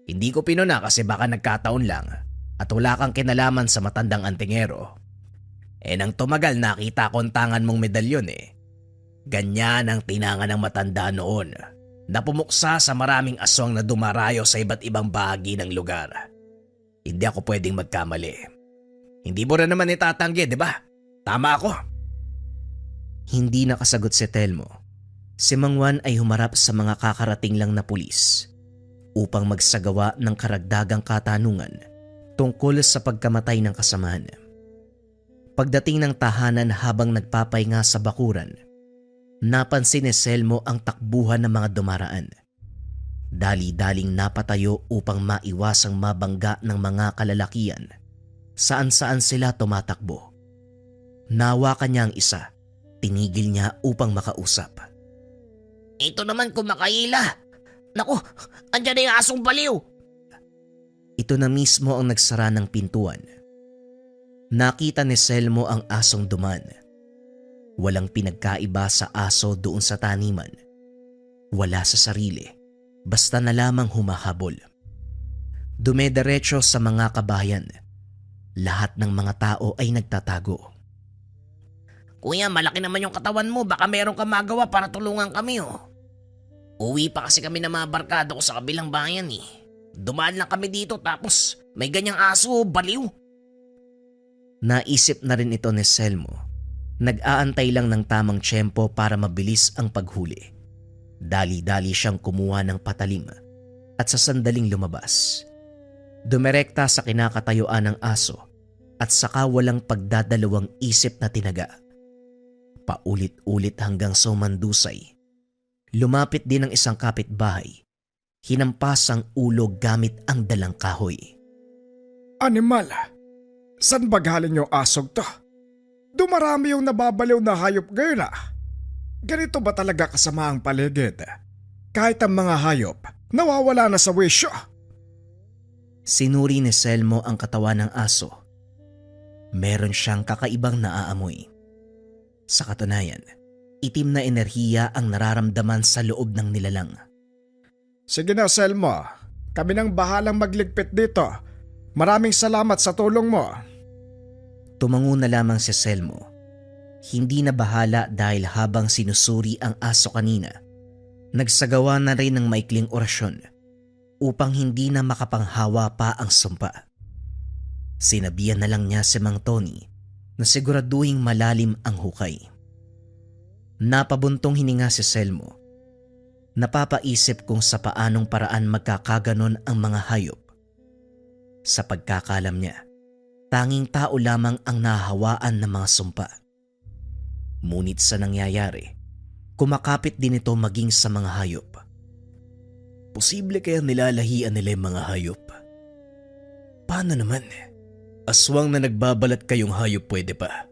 Hindi ko pinuna kasi baka nagkataon lang at wala kang kinalaman sa matandang antingero. Nang tumagal nakita ko ang tangan mong medalyon eh. Ganyan ang tinanga ng matanda noon na pumuksa sa maraming aswang na dumarayo sa iba't ibang bahagi ng lugar. Hindi ako pwedeng magkamali. Hindi mo rin naman itatanggi, di ba? Tama ako. Hindi nakasagot si Telmo. Si Mang Juan ay humarap sa mga kakarating lang na pulis upang magsagawa ng karagdagang katanungan tungkol sa pagkamatay ng kasamahan. Pagdating ng tahanan habang nagpapahinga sa bakuran, napansin ni Selmo ang takbuhan ng mga dumaraan. Dali-daling napatayo upang maiwasang mabangga ng mga kalalakian saan-saan sila tumatakbo. Nawakan niya ang isa, tinigil niya upang makausap. Ito naman kumakaila. Naku, andyan na yung asong baliw. Ito na mismo ang nagsara ng pintuan. Nakita ni Selmo ang asong duman. Walang pinagkaiba sa aso doon sa taniman. Wala sa sarili, basta na lamang humahabol. Dumediretso sa mga kabayan. Lahat ng mga tao ay nagtatago. Kuya, malaki naman yung katawan mo. Baka meron kang magawa para tulungan kami oh. Uwi pa kasi kami ng mga barkada ko sa kabilang bayan eh. Dumaan lang kami dito tapos may ganyang aso, baliw. Naisip na rin ito ni Selmo. Nag-aantay lang ng tamang tiyempo para mabilis ang paghuli. Dali-dali siyang kumuha ng patalim at sa sandaling lumabas. Dumirekta sa kinakatayuan ng aso at saka walang pagdadalawang isip na tinaga. Paulit-ulit hanggang sa umandusay. Lumapit din ang isang kapitbahay. Hinampas ang ulo gamit ang dalang kahoy. Animal, saan ba galing yung asog to? Dumarami yung nababaliw na hayop ngayon ah. Ganito ba talaga kasama ang paligid? Kahit ang mga hayop, nawawala na sa wisyo. Sinuri ni Selmo ang katawan ng aso. Meron siyang kakaibang naaamoy. Sa katunayan, itim na enerhiya ang nararamdaman sa loob ng nilalang. Sige na, Selmo. Kami nang bahalang magligpit dito. Maraming salamat sa tulong mo. Tumango na lamang si Selmo. Hindi na bahala dahil habang sinusuri ang aso kanina, Nagsagawa na rin ng maikling orasyon upang hindi na makapanghawa pa ang sumpa. Sinabihan na lang niya si Mang Tony na siguraduhing malalim ang hukay. Napabuntong hininga si Selmo. Napapaisip kung sa paanong paraan magkakaganon ang mga hayop. Sa pagkakalam niya, tanging tao lamang ang nahahawaan ng mga sumpa. Ngunit sa nangyayari, kumakapit din ito maging sa mga hayop. Posible kaya nilalahian nila yung mga hayop? Paano naman? Aswang na nagbabalat kayong hayop pwede pa.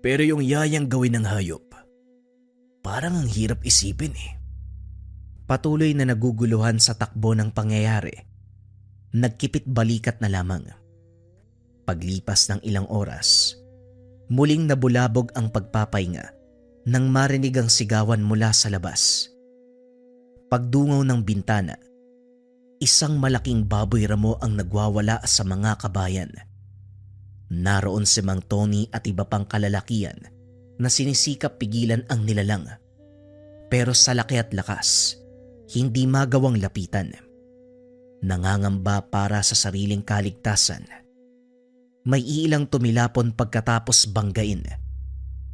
Pero yung yayang gawin ng hayop, parang ang hirap isipin eh. Patuloy na naguguluhan sa takbo ng pangyayari. Nagkipit balikat na lamang. Paglipas ng ilang oras, muling nabulabog ang pagpapahinga nang marinig ang sigawan mula sa labas. Pagdungaw ng bintana, isang malaking baboy ramo ang nagwawala sa mga kabayan. Naroon si Mang Tony at iba pang kalalakian na sinisikap pigilan ang nilalang. Pero sa laki at lakas, hindi magawang lapitan. Nangangamba para sa sariling kaligtasan. May ilang tumilapon pagkatapos banggain.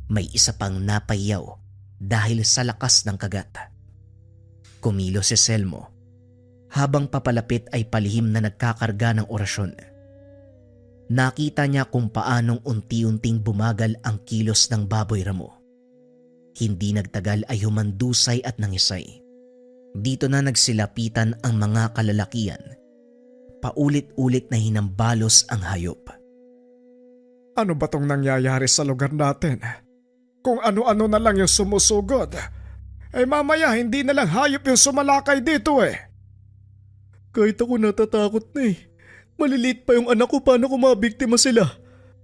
May isa pang napayaw dahil sa lakas ng kagat. Kumilos si Selmo. Habang papalapit ay palihim na nagkakarga ng orasyon. Nakita niya kung paanong unti-unting bumagal ang kilos ng baboy ramo. Hindi nagtagal ay humandusay at nangisay. Dito na nagsilapitan ang mga kalalakian. Paulit-ulit na hinambalos ang hayop. Ano ba tong nangyayari sa lugar natin? Kung ano-ano na lang yung sumusugod, mamaya hindi na lang hayop yung sumalakay dito eh. Kahit ako natatakot na eh. Maliliit pa yung anak ko, paano kung mabiktima sila?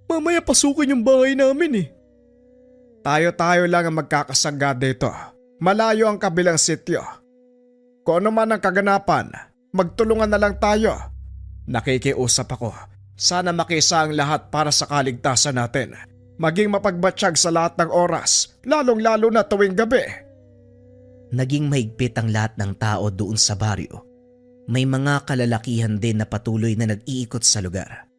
Mamaya pasukin yung bahay namin eh. Tayo-tayo lang ang magkakasangga dito. Malayo ang kabilang sityo. Kung ano man ang kaganapan, magtulungan na lang tayo. Nakikiusap ako. Sana makisa ang lahat para sa kaligtasan natin. Maging mapagbatsyag sa lahat ng oras, lalong-lalo na tuwing gabi. Naging mahigpit ang lahat ng tao doon sa baryo. May mga kalalakihan din na patuloy na nag-iikot sa lugar.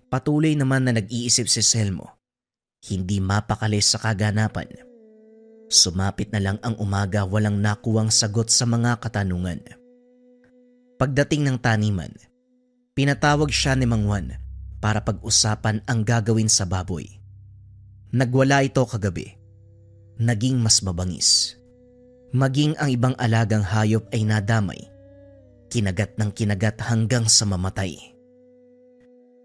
Patuloy naman na nag-iisip si Selmo. Hindi mapakali sa kaganapan. Sumapit na lang ang umaga, walang nakuwang sagot sa mga katanungan. Pagdating ng taniman, pinatawag siya ni Mang Juan para pag-usapan ang gagawin sa baboy. Nagwala ito kagabi. Naging mas mabangis. Maging ang ibang alagang hayop ay nadamay. Kinagat ng kinagat hanggang sa mamatay.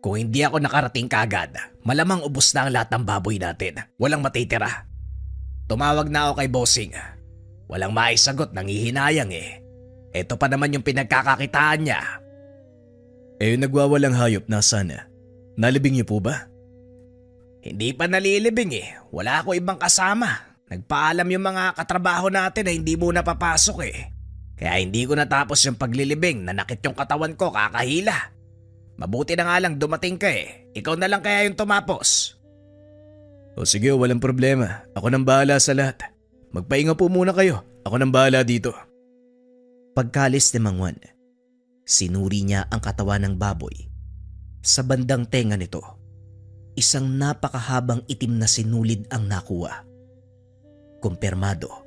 Kung hindi ako nakarating kaagad, malamang ubos na ang lahat ng baboy natin. Walang matitira. Tumawag na ako kay Bossing. Walang maisagot, nangihinayang eh. Ito pa naman yung pinagkakakitaan niya. Yung nagwawalang hayop nasaan na? Nalibing niyo po ba? Hindi pa nalilibing eh. Wala ako ibang kasama. Nagpaalam yung mga katrabaho natin na hindi muna papasok eh. Kaya hindi ko natapos yung paglilibing, nanakit yung katawan ko, kakahila. Mabuti na nga lang dumating ka eh. Ikaw na lang kaya yung tumapos. O sige, walang problema. Ako nang bahala sa lahat. Magpahinga po muna kayo. Ako nang bahala dito. Pagkalis ni Mang Juan, sinuri niya ang katawan ng baboy. Sa bandang tenga nito, isang napakahabang itim na sinulid ang nakuha. Kumpirmado,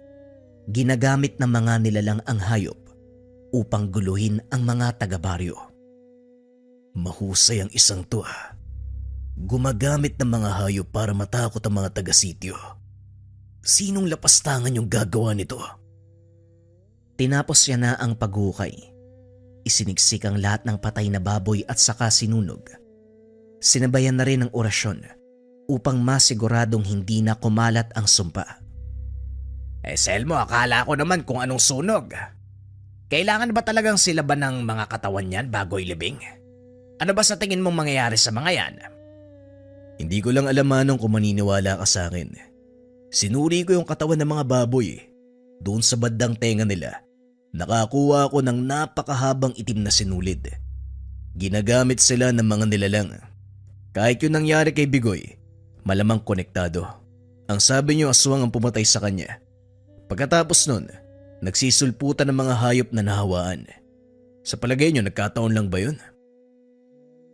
ginagamit ng mga nilalang ang hayop upang guluhin ang mga taga-baryo. Mahusay ang isang to ha. Gumagamit ng mga hayop para matakot ang mga taga-sityo. Sinong lapastangan yung gagawa nito? Tinapos niya na ang paghukay. Isiniksik ang lahat ng patay na baboy at saka sinunog. Sinabayan na rin ang orasyon upang masiguradong hindi na kumalat ang sumpa. Selmo, akala ko naman kung anong sunog. Kailangan ba talagang silaban ng mga katawan yan bago ilibing? Ano ba sa tingin mong mangyayari sa mga yan? Hindi ko lang alam manong kung maniniwala ka sa akin. Sinuri ko yung katawan ng mga baboy. Doon sa bandang tenga nila, nakakuha ako ng napakahabang itim na sinulid. Ginagamit sila ng mga nilalang. Kahit yung nangyari kay Bigoy, malamang konektado. Ang sabi niyo aswang ang pumatay sa kanya. Pagkatapos nun, Nagsisulputan ng mga hayop na nahawaan. Sa palagay niyo, nagkataon lang ba yun?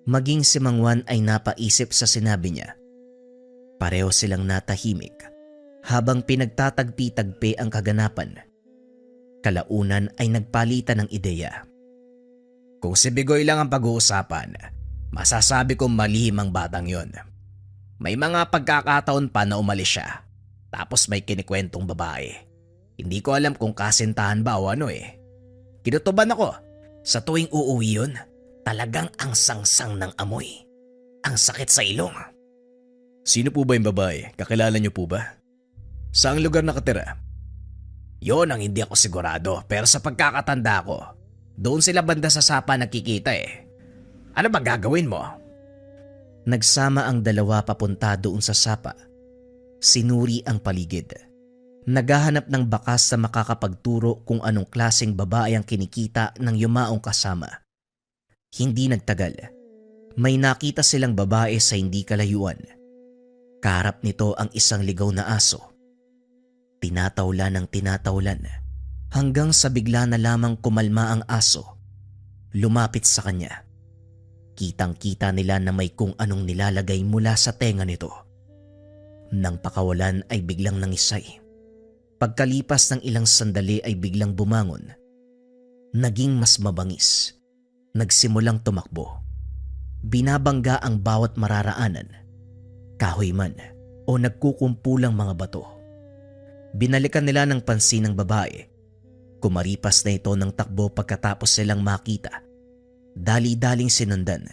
Maging si Mang Juan ay napaisip sa sinabi niya. Pareho silang natahimik habang pinagtatagpi-tagpi ang kaganapan. Kalaunan ay nagpalitan ng ideya. Kung si Bigoy lang ang pag-uusapan, masasabi kong malihim ang batang yon. May mga pagkakataon pa na umalis siya, tapos may kinikwentong babae. Hindi ko alam kung kasintahan ba o ano eh. Kinutuban ako, sa tuwing uuwi yun, talagang ang sangsang ng amoy. Ang sakit sa ilong. Sino po ba yung babae? Kakilala niyo po ba? Saang lugar nakatira? Yon ang hindi ako sigurado, pero sa pagkakatanda ko, doon sila banda sa Sapa nagkikita eh. Ano ba gagawin mo? Nagsama ang dalawa papunta doon sa Sapa. Sinuri ang paligid. Naghahanap ng bakas sa makakapagturo kung anong klaseng babae ang kinikita ng yumaong kasama. Hindi nagtagal. May nakita silang babae sa hindi kalayuan. Kaharap nito ang isang ligaw na aso. Tinatawlan ng tinatawlan hanggang sa bigla na lamang kumalma ang aso. Lumapit sa kanya. Kitang-kita nila na may kung anong nilalagay mula sa tenga nito. Nang pakawalan ay biglang nangisay. Pagkalipas ng ilang sandali ay biglang bumangon. Naging mas mabangis. Nagsimulang tumakbo. Binabangga ang bawat mararaanan. Kahoy man o nagkukumpulang mga bato. Binalikan nila ng pansin ng babae. Kumaripas na ito ng takbo pagkatapos silang makita. Dali-daling sinundan.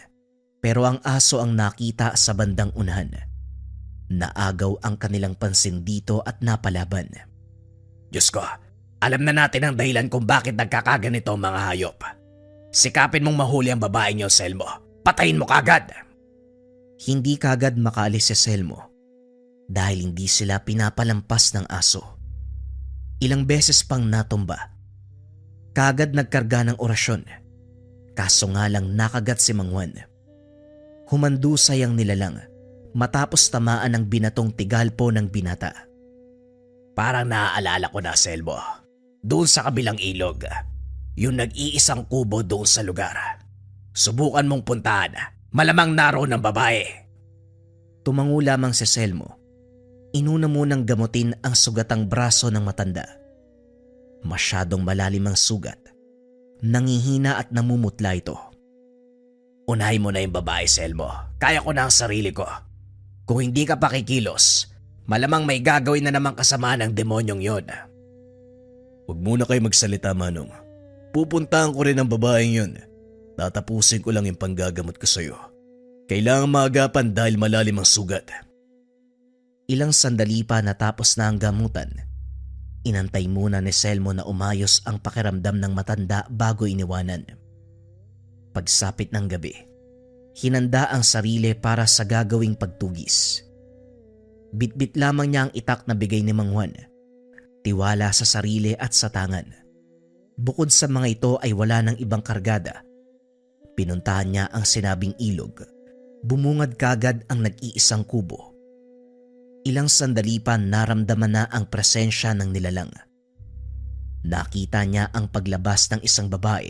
Pero ang aso ang nakita sa bandang unahan. Naagaw ang kanilang pansin dito at napalaban. Diyos ko, alam na natin ang dahilan kung bakit nagkakaganito ang mga hayop. Sikapin mong mahuli ang babae niyo, Selmo. Patayin mo kagad! Hindi kagad makaalis si Selmo dahil hindi sila pinapalampas ng aso. Ilang beses pang natumba. Kagad nagkarga ng orasyon. Kaso nga lang nakagat si Mang Juan. Humandusay ang nilalang matapos tamaan ng binatong tigalpo ng binata. Parang naaalala ko na, Selmo. Doon sa kabilang ilog. Yung nag-iisang kubo doon sa lugar. Subukan mong puntahan. Malamang naroon ang babae. Tumango lamang si Selmo. Inuna munang gamutin ang sugatang braso ng matanda. Masyadong malalim ang sugat. Nangihina at namumutla ito. Unahin mo na yung babae, Selmo. Kaya ko na ang sarili ko. Kung hindi ka pakikilos, malamang may gagawin na namang kasama ng demonyong yon. Huwag muna kayo magsalita, Manong. Pupuntahan ko rin ang babaeng yun. Tatapusin ko lang yung panggagamot ko sa'yo. Kailangan maagapan dahil malalim ang sugat. Ilang sandali pa natapos na ang gamutan. Inantay muna ni Selmo na umayos ang pakiramdam ng matanda bago iniwanan. Pagsapit ng gabi, hinanda ang sarili para sa gagawing pagtugis. Bitbit lamang niya ang itak na bigay ni Mang Juan. Tiwala sa sarili at sa tangan. Bukod sa mga ito ay wala ng ibang kargada. Pinuntahan niya ang sinabing ilog. Bumungad kagad ang nag-iisang kubo. Ilang sandali pa naramdaman na ang presensya ng nilalang. Nakita niya ang paglabas ng isang babae.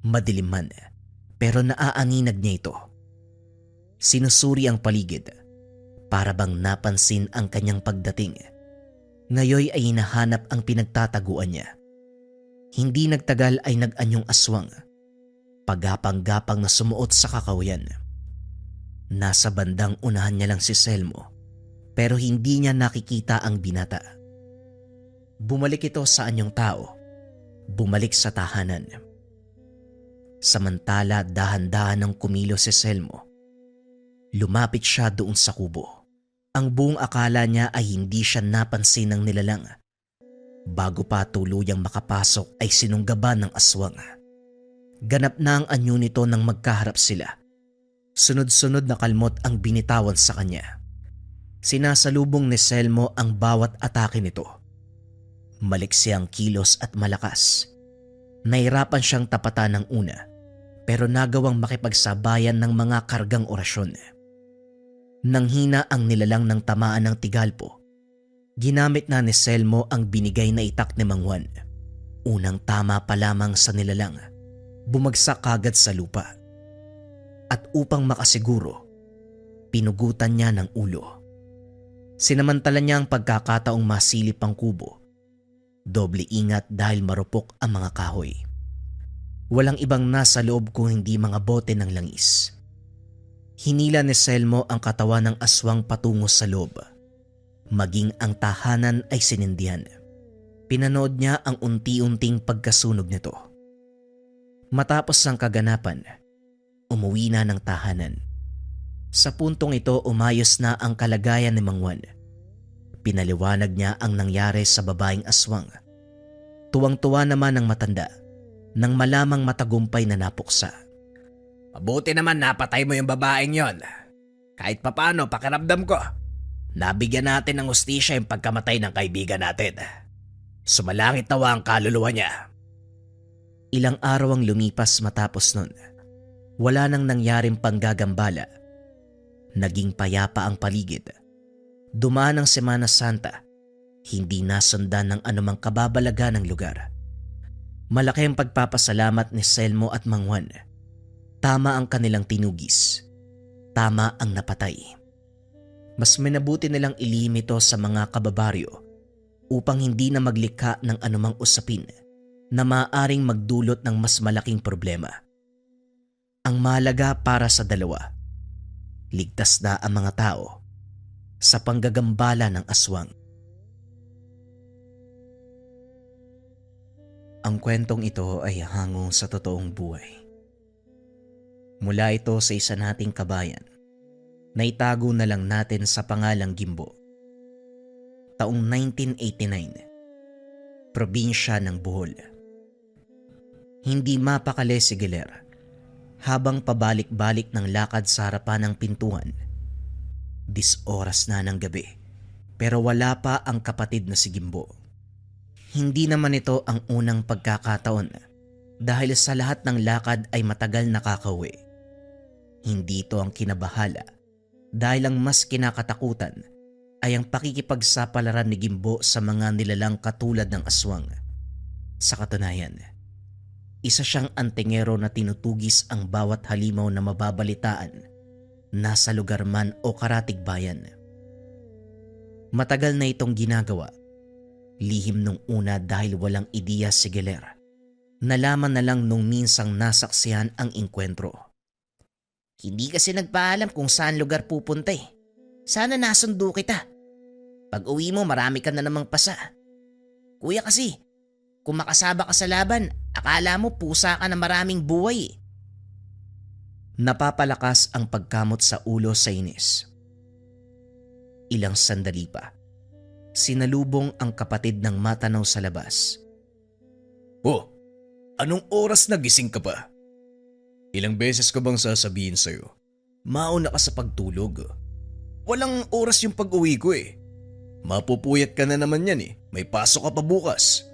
Madilim man, pero naaaninag niya ito. Sinusuri ang paligid. Para bang napansin ang kanyang pagdating. Ngayoy ay hinahanap ang pinagtataguan niya. Hindi nagtagal ay nag-anyong aswang. Pagapang-gapang na sumuot sa kakawayan. Nasa bandang unahan niya lang si Selmo. Pero hindi niya nakikita ang binata. Bumalik ito sa anyong tao. Bumalik sa tahanan. Samantala dahan-dahan ng kumilos si Selmo. Lumapit siya doon sa kubo. Ang buong akala niya ay hindi siya napansin ng nilalang. Bago pa tuluyang makapasok ay sinunggaban ng aswang. Ganap na ang anyo nito nang magkaharap sila. Sunod-sunod na kalmot ang binitawan sa kanya. Sinasalubong ni Selmo ang bawat atake nito. Maliksi ang kilos at malakas. Nahirapan siyang tapatan ng una, pero nagawang makipagsabayan ng mga kargang orasyon. Nanghina ang nilalang ng tamaan ng tigalpo. Ginamit na ni Selmo ang binigay na itak ni Mang Juan. unang tama pa lamang sa nilalang, bumagsak kagad sa lupa. At upang makasiguro, pinugutan niya ng ulo. Sinamantala niya ang pagkakataong masilip ang kubo. Doble ingat dahil marupok ang mga kahoy. Walang ibang nasa loob kung hindi mga bote ng langis. Hinila ni Selmo ang katawan ng aswang patungo sa loob. Maging ang tahanan ay sinindihan. Pinanood niya ang unti-unting pagkasunog nito. Matapos ang kaganapan, umuwi na ng tahanan. Sa puntong ito umayos na ang kalagayan ni Mang Juan. Pinaliwanag niya ang nangyari sa babaeng aswang. Tuwang-tuwa naman ang matanda nang malamang matagumpay na napuksa. Mabuti naman napatay mo yung babaeng yon. Kahit papano pakiramdam ko, nabigyan natin ng hustisya yung pagkamatay ng kaibigan natin. Sumalangit nawa ang kaluluwa niya. Ilang araw ang lumipas matapos nun. Wala nang nangyaring panggagambala. Naging payapa ang paligid. Dumaan ang Semana Santa. Hindi nasundan ng anumang kababalaga ng lugar. Malaki ang pagpapasalamat ni Selmo at Mang Juan. Tama ang kanilang tinugis. Tama ang napatay. Mas minabuti nilang ilihim ito sa mga kababaryo upang hindi na maglikha ng anumang usapin na maaaring magdulot ng mas malaking problema. Ang mahalaga para sa dalawa, ligtas na ang mga tao sa panggagambala ng aswang. Ang kwentong ito ay hango sa totoong buhay. Mula ito sa isa nating kabayan na itago na lang natin sa pangalang Gimbo. Taong 1989, probinsya ng Bohol. Hindi mapakali si Giler habang pabalik-balik ng lakad sa harapan ng pintuan. 10 oras na ng gabi pero wala pa ang kapatid na si Gimbo. Hindi naman ito ang unang pagkakataon dahil sa lahat ng lakad ay matagal nakakauwi. Hindi ito ang kinabahala dahil ang mas kinakatakutan ay ang pakikipagsapalaran ni Gimbo sa mga nilalang katulad ng aswang. Sa katunayan, isa siyang antingero na tinutugis ang bawat halimaw na mababalitaan, nasa lugar man o karatig bayan. Matagal na itong ginagawa. Lihim nung una dahil walang ideya si Giler. Nalaman na lang nung minsang nasaksihan ang inkwentro. Hindi kasi nagpaalam kung saan lugar pupunta eh. Sana nasundo kita. Pag uwi mo marami ka na namang pasa. Kuya kasi, kung makasaba ka sa laban, akala mo pusa ka na maraming buhay eh. Napapalakas ang pagkamot sa ulo sa inis. Ilang sandali pa, sinalubong ang kapatid ng matanaw sa labas. Oh, anong oras nagising ka pa? Ilang beses ko bang sasabihin sa'yo, mauna ka sa pagtulog. Walang oras yung pag-uwi ko eh. Mapupuyat ka na naman yan eh. May pasok ka pa bukas.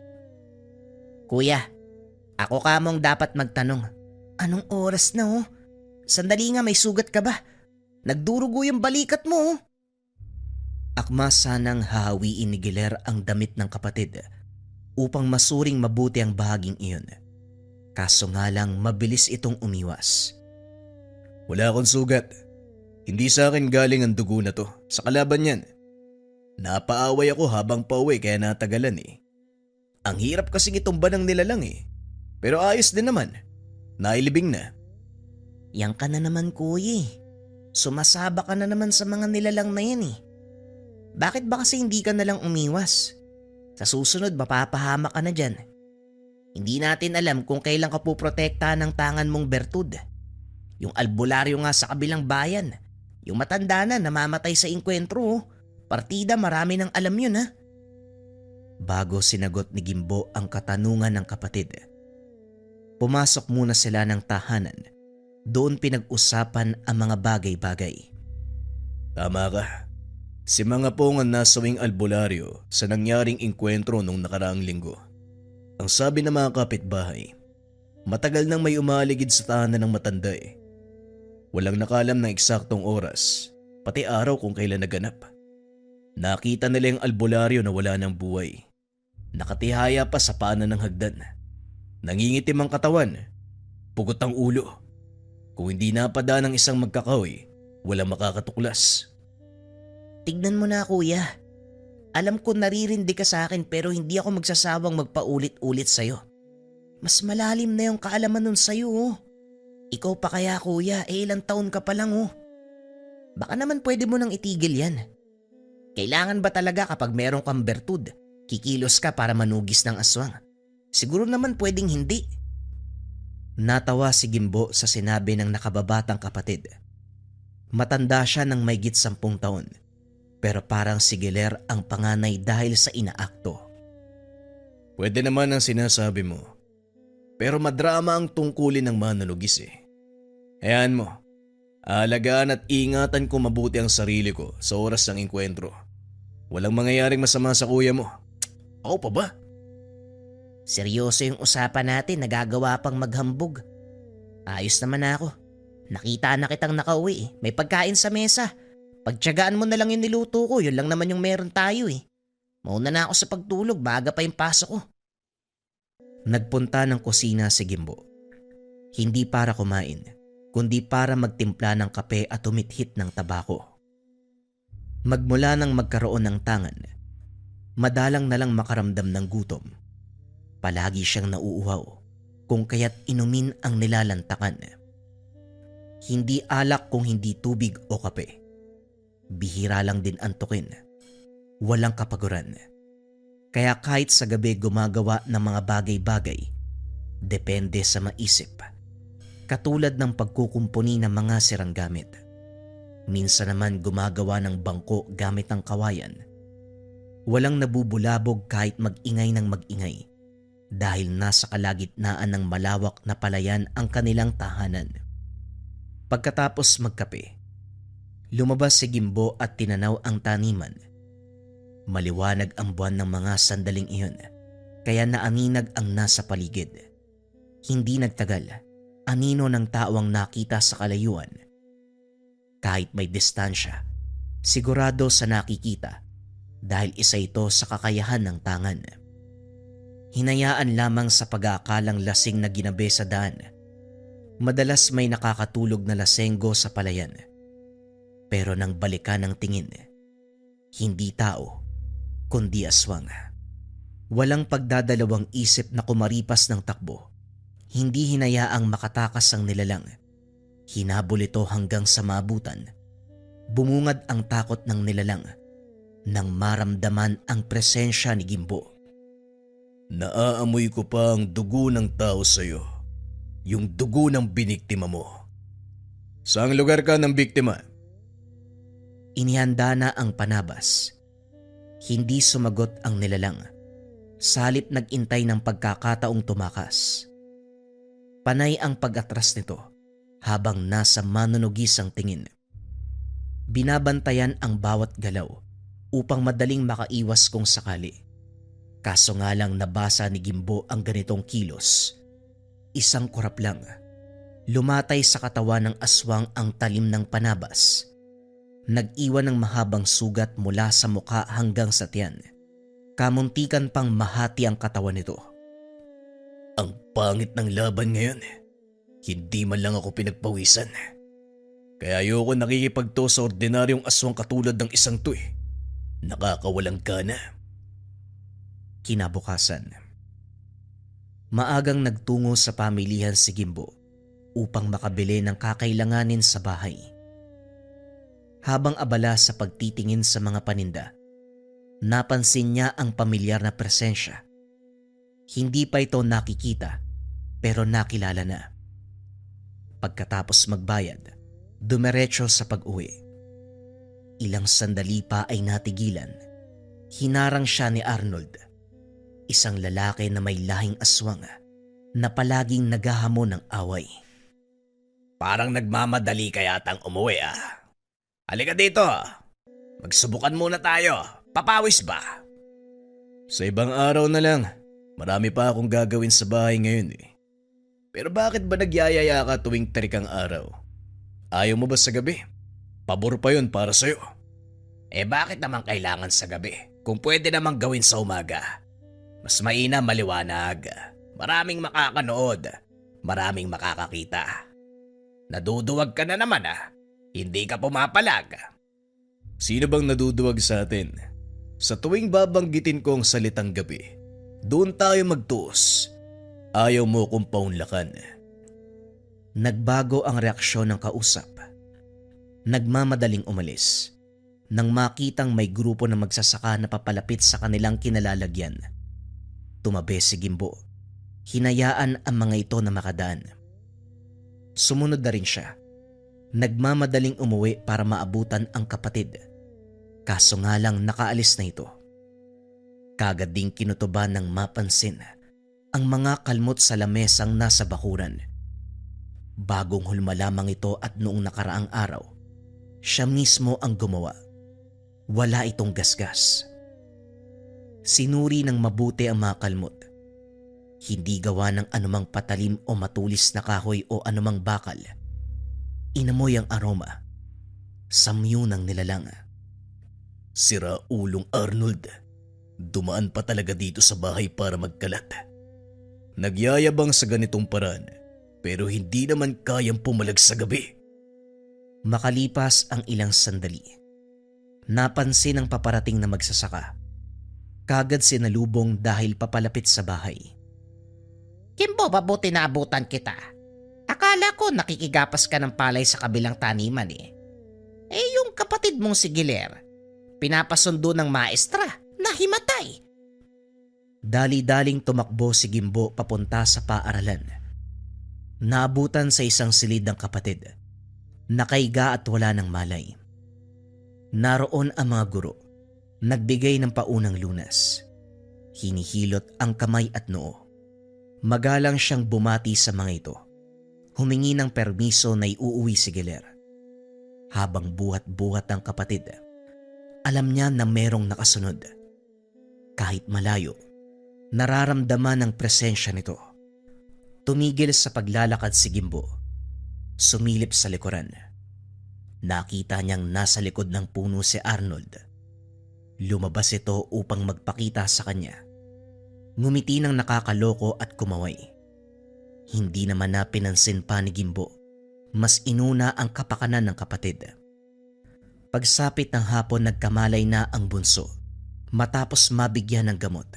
Kuya, ako kamong dapat magtanong. Anong oras na oh? Sandali nga, may sugat ka ba? Nagdurugo yung balikat mo oh. Akma sanang hahawiin ni Giler ang damit ng kapatid upang masuring mabuti ang bahaging iyon. Kaso nga lang mabilis itong umiwas. Wala akong sugat. Hindi sa akin galing ang dugo na to. Sa kalaban yan. Napaaway ako habang pauwi kaya natagalan eh. Ang hirap kasing itumba ng nilalang eh. Pero ayos din naman. Nailibing na. Yang ka na naman kuya eh. Sumasaba ka na naman sa mga nilalang na yan eh. Bakit ba kasi hindi ka nalang umiwas? Sa susunod mapapahama ka na dyan. Hindi natin alam kung kailan ka puprotektahan ng tangan mong bertud. Yung albularyo nga sa kabilang bayan. Yung matanda na namamatay sa inkwentro. Partida marami nang alam yun ha. Bago sinagot ni Gimbo ang katanungan ng kapatid, pumasok muna sila ng tahanan. Doon pinag-usapan ang mga bagay-bagay. Tama ka. Si mga pong ang nasawing albularyo sa nangyaring inkwentro nung nakaraang linggo. Ang sabi ng mga kapitbahay, matagal nang may umaligid sa tahanan ng matanda eh. Walang nakalam ng eksaktong oras, pati araw kung kailan naganap. Nakita nila yung albularyo na wala ng buhay. Nakatihaya pa sa paanan ng hagdan. Nangingitim ang katawan. Pugot ang ulo. Kung hindi napada ng isang magkakahoy, walang makakatuklas. Tignan mo na kuya. Alam ko naririndi ka sa akin pero hindi ako magsasawang magpaulit-ulit sa'yo. Mas malalim na yung kaalaman nun sa'yo oh. Ikaw pa kaya kuya, ilang taon ka pa lang oh. Baka naman pwede mo nang itigil yan. Kailangan ba talaga kapag meron kang bertud, kikilos ka para manugis ng aswang? Siguro naman pwedeng hindi. Natawa si Gimbo sa sinabi ng nakababatang kapatid. Matanda siya ng maygit 10 taon, pero parang si Giler ang panganay dahil sa inaakto. Pwede naman ang sinasabi mo, pero madrama ang tungkulin ng manunugis eh. Hayaan mo, aalagaan at ingatan ko mabuti ang sarili ko sa oras ng engkwentro. Walang mangyayaring masama sa kuya mo. Ako pa ba? Seryoso yung usapan natin, nagagawa pang maghambog. Ayos naman ako. Nakita na kitang nakauwi eh. May pagkain sa mesa. Pagtiyagaan mo na lang yung niluto ko, yun lang naman yung meron tayo eh. Mauna na ako sa pagtulog, maaga pa yung pasok ko. Nagpunta ng kusina si Gimbo. Hindi para kumain, kundi para magtimpla ng kape at tumithit ng tabako. Magmula nang magkaroon ng tangan, madalang na lang makaramdam ng gutom. Palagi siyang nauuhaw, kung kaya't inumin ang nilalantakan. Hindi alak kung hindi tubig o kape. Bihira lang din antukin. Walang kapaguran. Kaya kahit sa gabi gumagawa ng mga bagay-bagay, depende sa maisip. Katulad ng pagkukumpuni ng mga sirang gamit. Minsan naman gumagawa ng bangko gamit ng kawayan. Walang nabubulabog kahit mag-ingay ng mag-ingay dahil nasa kalagitnaan ng malawak na palayan ang kanilang tahanan. Pagkatapos magkape, lumabas si Gimbo at tinanaw ang taniman. Maliwanag ang buwan ng mga sandaling iyon, kaya naaninag ang nasa paligid. Hindi nagtagal, anino ng tao ang nakita sa kalayuan. Kahit may distansya, sigurado sa nakikita dahil isa ito sa kakayahan ng tangan. Hinayaan lamang sa pag-aakalang lasing na ginabi sa daan. Madalas may nakakatulog na lasenggo sa palayan. Pero nang balikan ng tingin, hindi tao, kundi aswang. Walang pagdadalawang isip na kumaripas ng takbo. Hindi hinayaang makatakas ang nilalang. Hinabol ito hanggang sa maabutan. Bumungad ang takot ng nilalang nang maramdaman ang presensya ni Gimbo. Naaamoy ko pa ang dugo ng tao sa'yo. Yung dugo ng biniktima mo. Saang lugar ka ng biktima? Inihanda na ang panabas. Hindi sumagot ang nilalang. Salip nag-intay ng pagkakataong tumakas. Panay ang pag-atras nito habang nasa manunugis ang tingin. Binabantayan ang bawat galaw upang madaling makaiwas kung sakali. Kaso nga lang nabasa ni Gimbo ang ganitong kilos. Isang kurap lang. Lumatay sa katawan ng aswang ang talim ng panabas. Nag-iwan ng mahabang sugat mula sa muka hanggang sa tiyan. Kamuntikan pang mahati ang katawan nito. Ang pangit ng laban ngayon. Hindi man lang ako pinagpawisan. Kaya ayoko nakikipagto sa ordinaryong aswang katulad ng isang to eh. Nakakawalang gana. Kinabukasan, maagang nagtungo sa pamilihan si Gimbo upang makabili ng kakailanganin sa bahay. Habang abala sa pagtitingin sa mga paninda, napansin niya ang pamilyar na presensya. Hindi pa ito nakikita pero nakilala na. Pagkatapos magbayad, dumiretso sa pag-uwi. Ilang sandali pa ay natigilan. Hinarang siya ni Arnold. Isang lalaki na may lahing aswang na palaging naghahamon ng away. Parang nagmamadali ka yatang umuwi ah. Halika dito. Magsubukan muna tayo. Papawis ba? Sa ibang araw na lang. Marami pa akong gagawin sa bahay ngayon eh. Pero bakit ba nagyayaya ka tuwing tarikang araw? Ayaw mo ba sa gabi? Pabor pa yun para sa'yo. Eh bakit naman kailangan sa gabi? Kung pwede namang gawin sa umaga. Mas mainam maliwanag. Maraming makakanood. Maraming makakakita. Naduduwag ka na naman Hindi ka pumapalag. Sino bang naduduwag sa atin? Sa tuwing babanggitin ko ang salitang gabi, doon tayo magtuos. Ayaw mo kong paunlakan. Nagbago ang reaksyon ng kausap. Nagmamadaling umalis. Nang makitang may grupo na magsasaka na papalapit sa kanilang kinalalagyan, tumabi si Gimbo. Hinayaan ang mga ito na makadaan. Sumunod na rin siya. Nagmamadaling umuwi para maabutan ang kapatid. Kaso nga lang nakaalis na ito. Kagad ding kinutuban ng mapansin ang mga kalmot sa lamesang nasa bakuran. Bagong hulma lamang ito at noong nakaraang araw, siya mismo ang gumawa. Wala itong gasgas. Sinuri ng mabuti ang mga kalmot. Hindi gawa ng anumang patalim o matulis na kahoy o anumang bakal. Inamoy ang aroma. Samyo ng nilalang. Sira ulong Arnold. Dumaan pa talaga dito sa bahay para magkalat. Nagyayabang sa ganitong paraan pero hindi naman kayang pumalag sa gabi. Makalipas ang ilang sandali, napansin ang paparating na magsasaka. Kagad sinalubong dahil papalapit sa bahay. Gimbo, mabuti na abutan kita. Akala ko nakikigapas ka ng palay sa kabilang taniman yung kapatid mong si Giler, pinapasundo ng maestra na himatay. Dali-daling tumakbo si Gimbo papunta sa paaralan. Naabutan sa isang silid ng kapatid. Nakaiga at wala ng malay. Naroon ang mga guro. Nagbigay ng paunang lunas. Hinihilot ang kamay at noo. Magalang siyang bumati sa mga ito. Humingi ng permiso na iuuwi si Giler. Habang buhat-buhat ang kapatid, alam niya na merong nakasunod. Kahit malayo, nararamdaman ang presensya nito. Tumigil sa paglalakad si Gimbo. Sumilip sa likuran. Nakita niyang nasa likod ng puno si Arnold. Lumabas ito upang magpakita sa kanya. Ngumiti ng nakakaloko at kumaway. Hindi naman na pinansin pa ni Gimbo. Mas inuna ang kapakanan ng kapatid. Pagsapit ng hapon, nagkamalay na ang bunso matapos mabigyan ng gamot.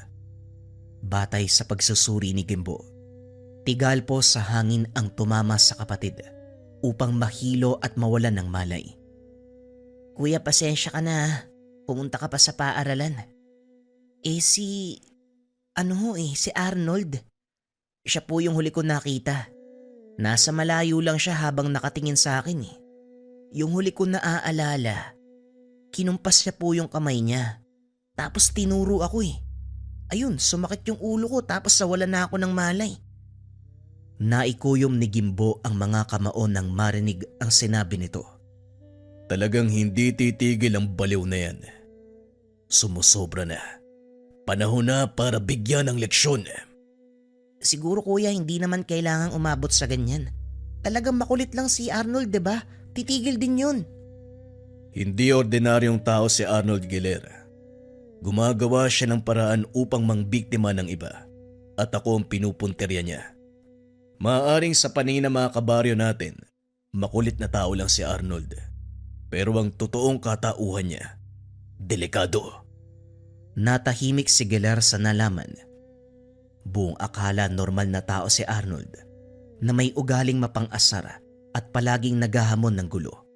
Batay sa pagsusuri ni Gimbo, tigal po sa hangin ang tumama sa kapatid upang mahilo at mawalan ng malay. Kuya, pasensya ka na. Pumunta ka pa sa paaralan. Si Arnold. Siya po yung huli ko nakita. Nasa malayo lang siya habang nakatingin sa akin Yung huli ko naaalala, kinumpas niya po yung kamay niya. Tapos tinuro ako Ayun, sumakit yung ulo ko tapos nawalan na ako ng malay. Naikuyom ni Gimbo ang mga kamao nang marinig ang sinabi nito. Talagang hindi titigil ang baliw na yan. Sumusobra na. Panahon na para bigyan ng leksyon. Siguro kuya, hindi naman kailangang umabot sa ganyan. Talagang makulit lang si Arnold, diba? Titigil din yun. Hindi ordinaryong tao si Arnold Giler. Gumagawa siya ng paraan upang mangbiktima ng iba. At ako ang pinupunterya niya. Maaaring sa paningin ng mga kabaryo natin, makulit na tao lang si Arnold. Pero ang totoong katauhan niya, delikado. Natahimik si Giler sa nalaman. Buong akala normal na tao si Arnold na may ugaling mapang-asar at palaging naghahamon ng gulo.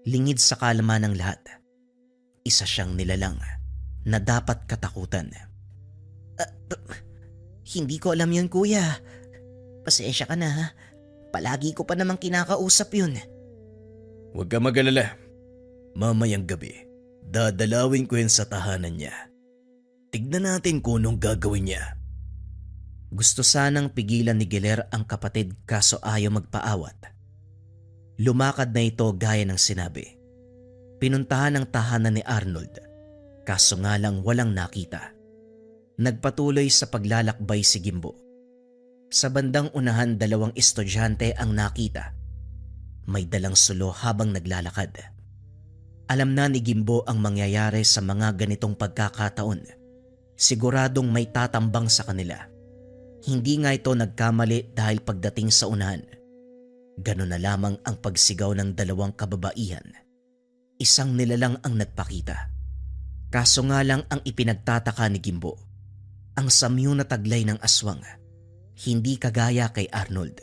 Lingid sa kalaman ng lahat, isa siyang nilalang na dapat katakutan. Hindi ko alam yun, kuya. Pasensya ka na Palagi ko pa namang kinakausap yun. Huwag ka mag-alala. Mamayang gabi, dadalawin ko yun sa tahanan niya. Tignan natin kung anong gagawin niya. Gusto sanang pigilan ni Giler ang kapatid kaso ayaw magpaawat. Lumakad na ito gaya ng sinabi. Pinuntahan ang tahanan ni Arnold kaso nga lang walang nakita. Nagpatuloy sa paglalakbay si Gimbo. Sa bandang unahan, 2 estudyante ang nakita. May dalang sulo habang naglalakad. Alam na ni Gimbo ang mangyayari sa mga ganitong pagkakataon. Siguradong may tatambang sa kanila. Hindi nga ito nagkamali dahil pagdating sa unahan, gano'n na lamang ang pagsigaw ng dalawang kababaihan. Isang nilalang ang nagpakita. Kaso nga lang ang ipinagtataka ni Gimbo, ang samyo na taglay ng aswang, hindi kagaya kay Arnold.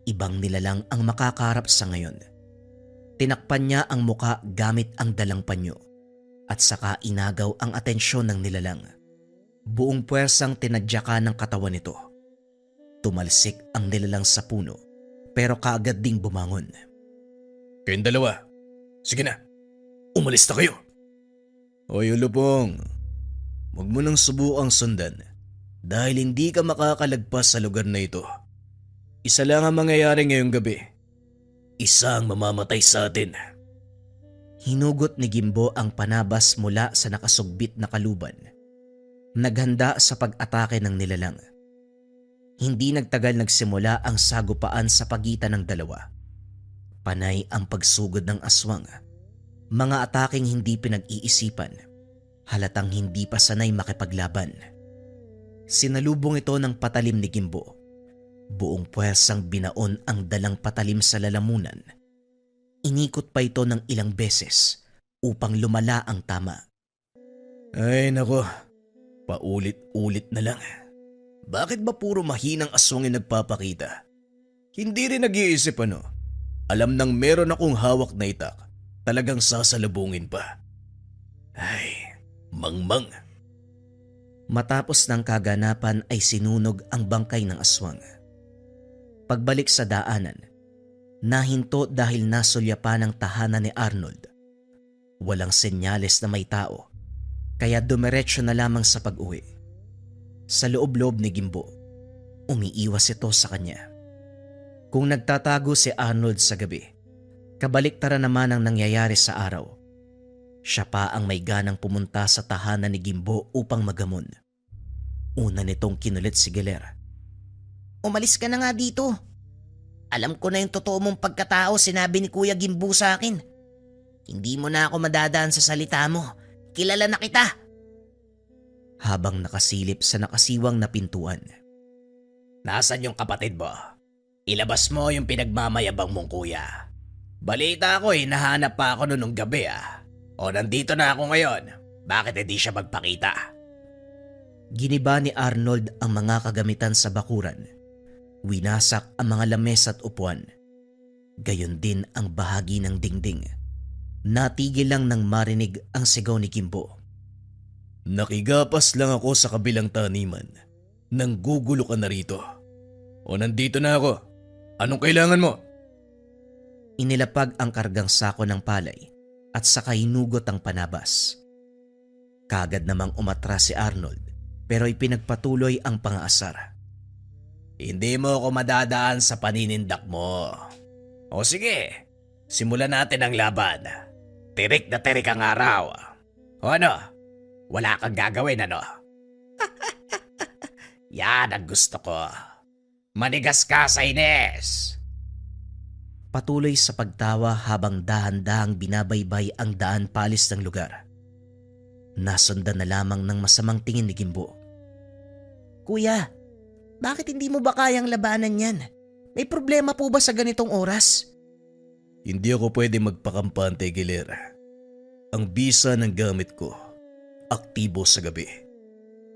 Ibang nilalang ang makakarap sa ngayon. Tinakpan niya ang muka gamit ang dalang panyo at saka inagaw ang atensyon ng nilalang. Buong puwersang tinadyakan ng katawan nito. Tumalsik ang nilalang sa puno pero kaagad ding bumangon. Kayong dalawa, sige na, umalis na kayo. Hoy Ulupong, huwag mo nang subukang sundan dahil hindi ka makakalagpas sa lugar na ito. Isa lang ang mangyayari ngayong gabi. Isa ang mamamatay sa atin. Hinugot ni Gimbo ang panabas mula sa nakasugbit na kaluban. Naghanda sa pag-atake ng nilalang. Hindi nagtagal nagsimula ang sagupaan sa pagitan ng dalawa. Panay ang pagsugod ng aswang. Mga ataking hindi pinag-iisipan. Halatang hindi pa sanay makipaglaban. Sinalubong ito ng patalim ni Gimbo. Buong puwersang binaon ang dalang patalim sa lalamunan. Inikot pa ito ng ilang beses upang lumala ang tama. Ay nako, paulit-ulit na lang. Bakit ba puro mahinang aswang yung nagpapakita? Hindi rin nag-iisip ano. Alam nang meron akong hawak na itak, talagang sasalubungin pa. Ay, mangmang. Matapos ng kaganapan ay sinunog ang bangkay ng aswang. Pagbalik sa daanan, nahinto dahil nasulyapan ang tahanan ni Arnold. Walang senyales na may tao, kaya dumiretso na lamang sa pag-uwi. Sa loob-loob ni Gimbo, umiiwas ito sa kanya. Kung nagtatago si Arnold sa gabi, kabaliktaran naman ang nangyayari sa araw. Siya pa ang may ganang pumunta sa tahanan ni Gimbo upang magamon. Una nitong kinulit si Giler. Umalis ka na nga dito. Alam ko na yung totoo mong pagkatao, sinabi ni Kuya Gimbo sa akin. Hindi mo na ako madadaan sa salita mo. Kilala na kita. Habang nakasilip sa nakasiwang na pintuan. Nasaan yung kapatid mo? Ilabas mo yung pinagmamayabang mong kuya. Balita ko nahanap pa ako noong gabi O nandito na ako ngayon. Bakit hindi siya magpakita? Giniba ni Arnold ang mga kagamitan sa bakuran. Winasak ang mga lamesa at upuan. Gayon din ang bahagi ng dingding. Natigil lang nang marinig ang sigaw ni Gimbo. Nakigapas lang ako sa kabilang taniman. Nanggugulo ka na rito. O nandito na ako. Anong kailangan mo? Inilapag ang kargang sako ng palay at saka hinugot ang panabas. Kagad namang umatras si Arnold pero ipinagpatuloy ang pangaasar. Hindi mo ako madadaan sa paninindak mo. O sige, simulan natin ang laban. Tirik na tirik ang araw. O ano? Wala kang gagawin ano? Yan ang gusto ko. Manigas ka sa Ines. Patuloy sa pagtawa habang dahan-dahang binabaybay ang daan palis ng lugar. Nasundan na lamang ng masamang tingin ni Gimbo. Kuya, bakit hindi mo ba kayang labanan yan? May problema po ba sa ganitong oras? Hindi ako pwede magpakampante, Giler. Ang bisa ng gamit ko, aktibo sa gabi.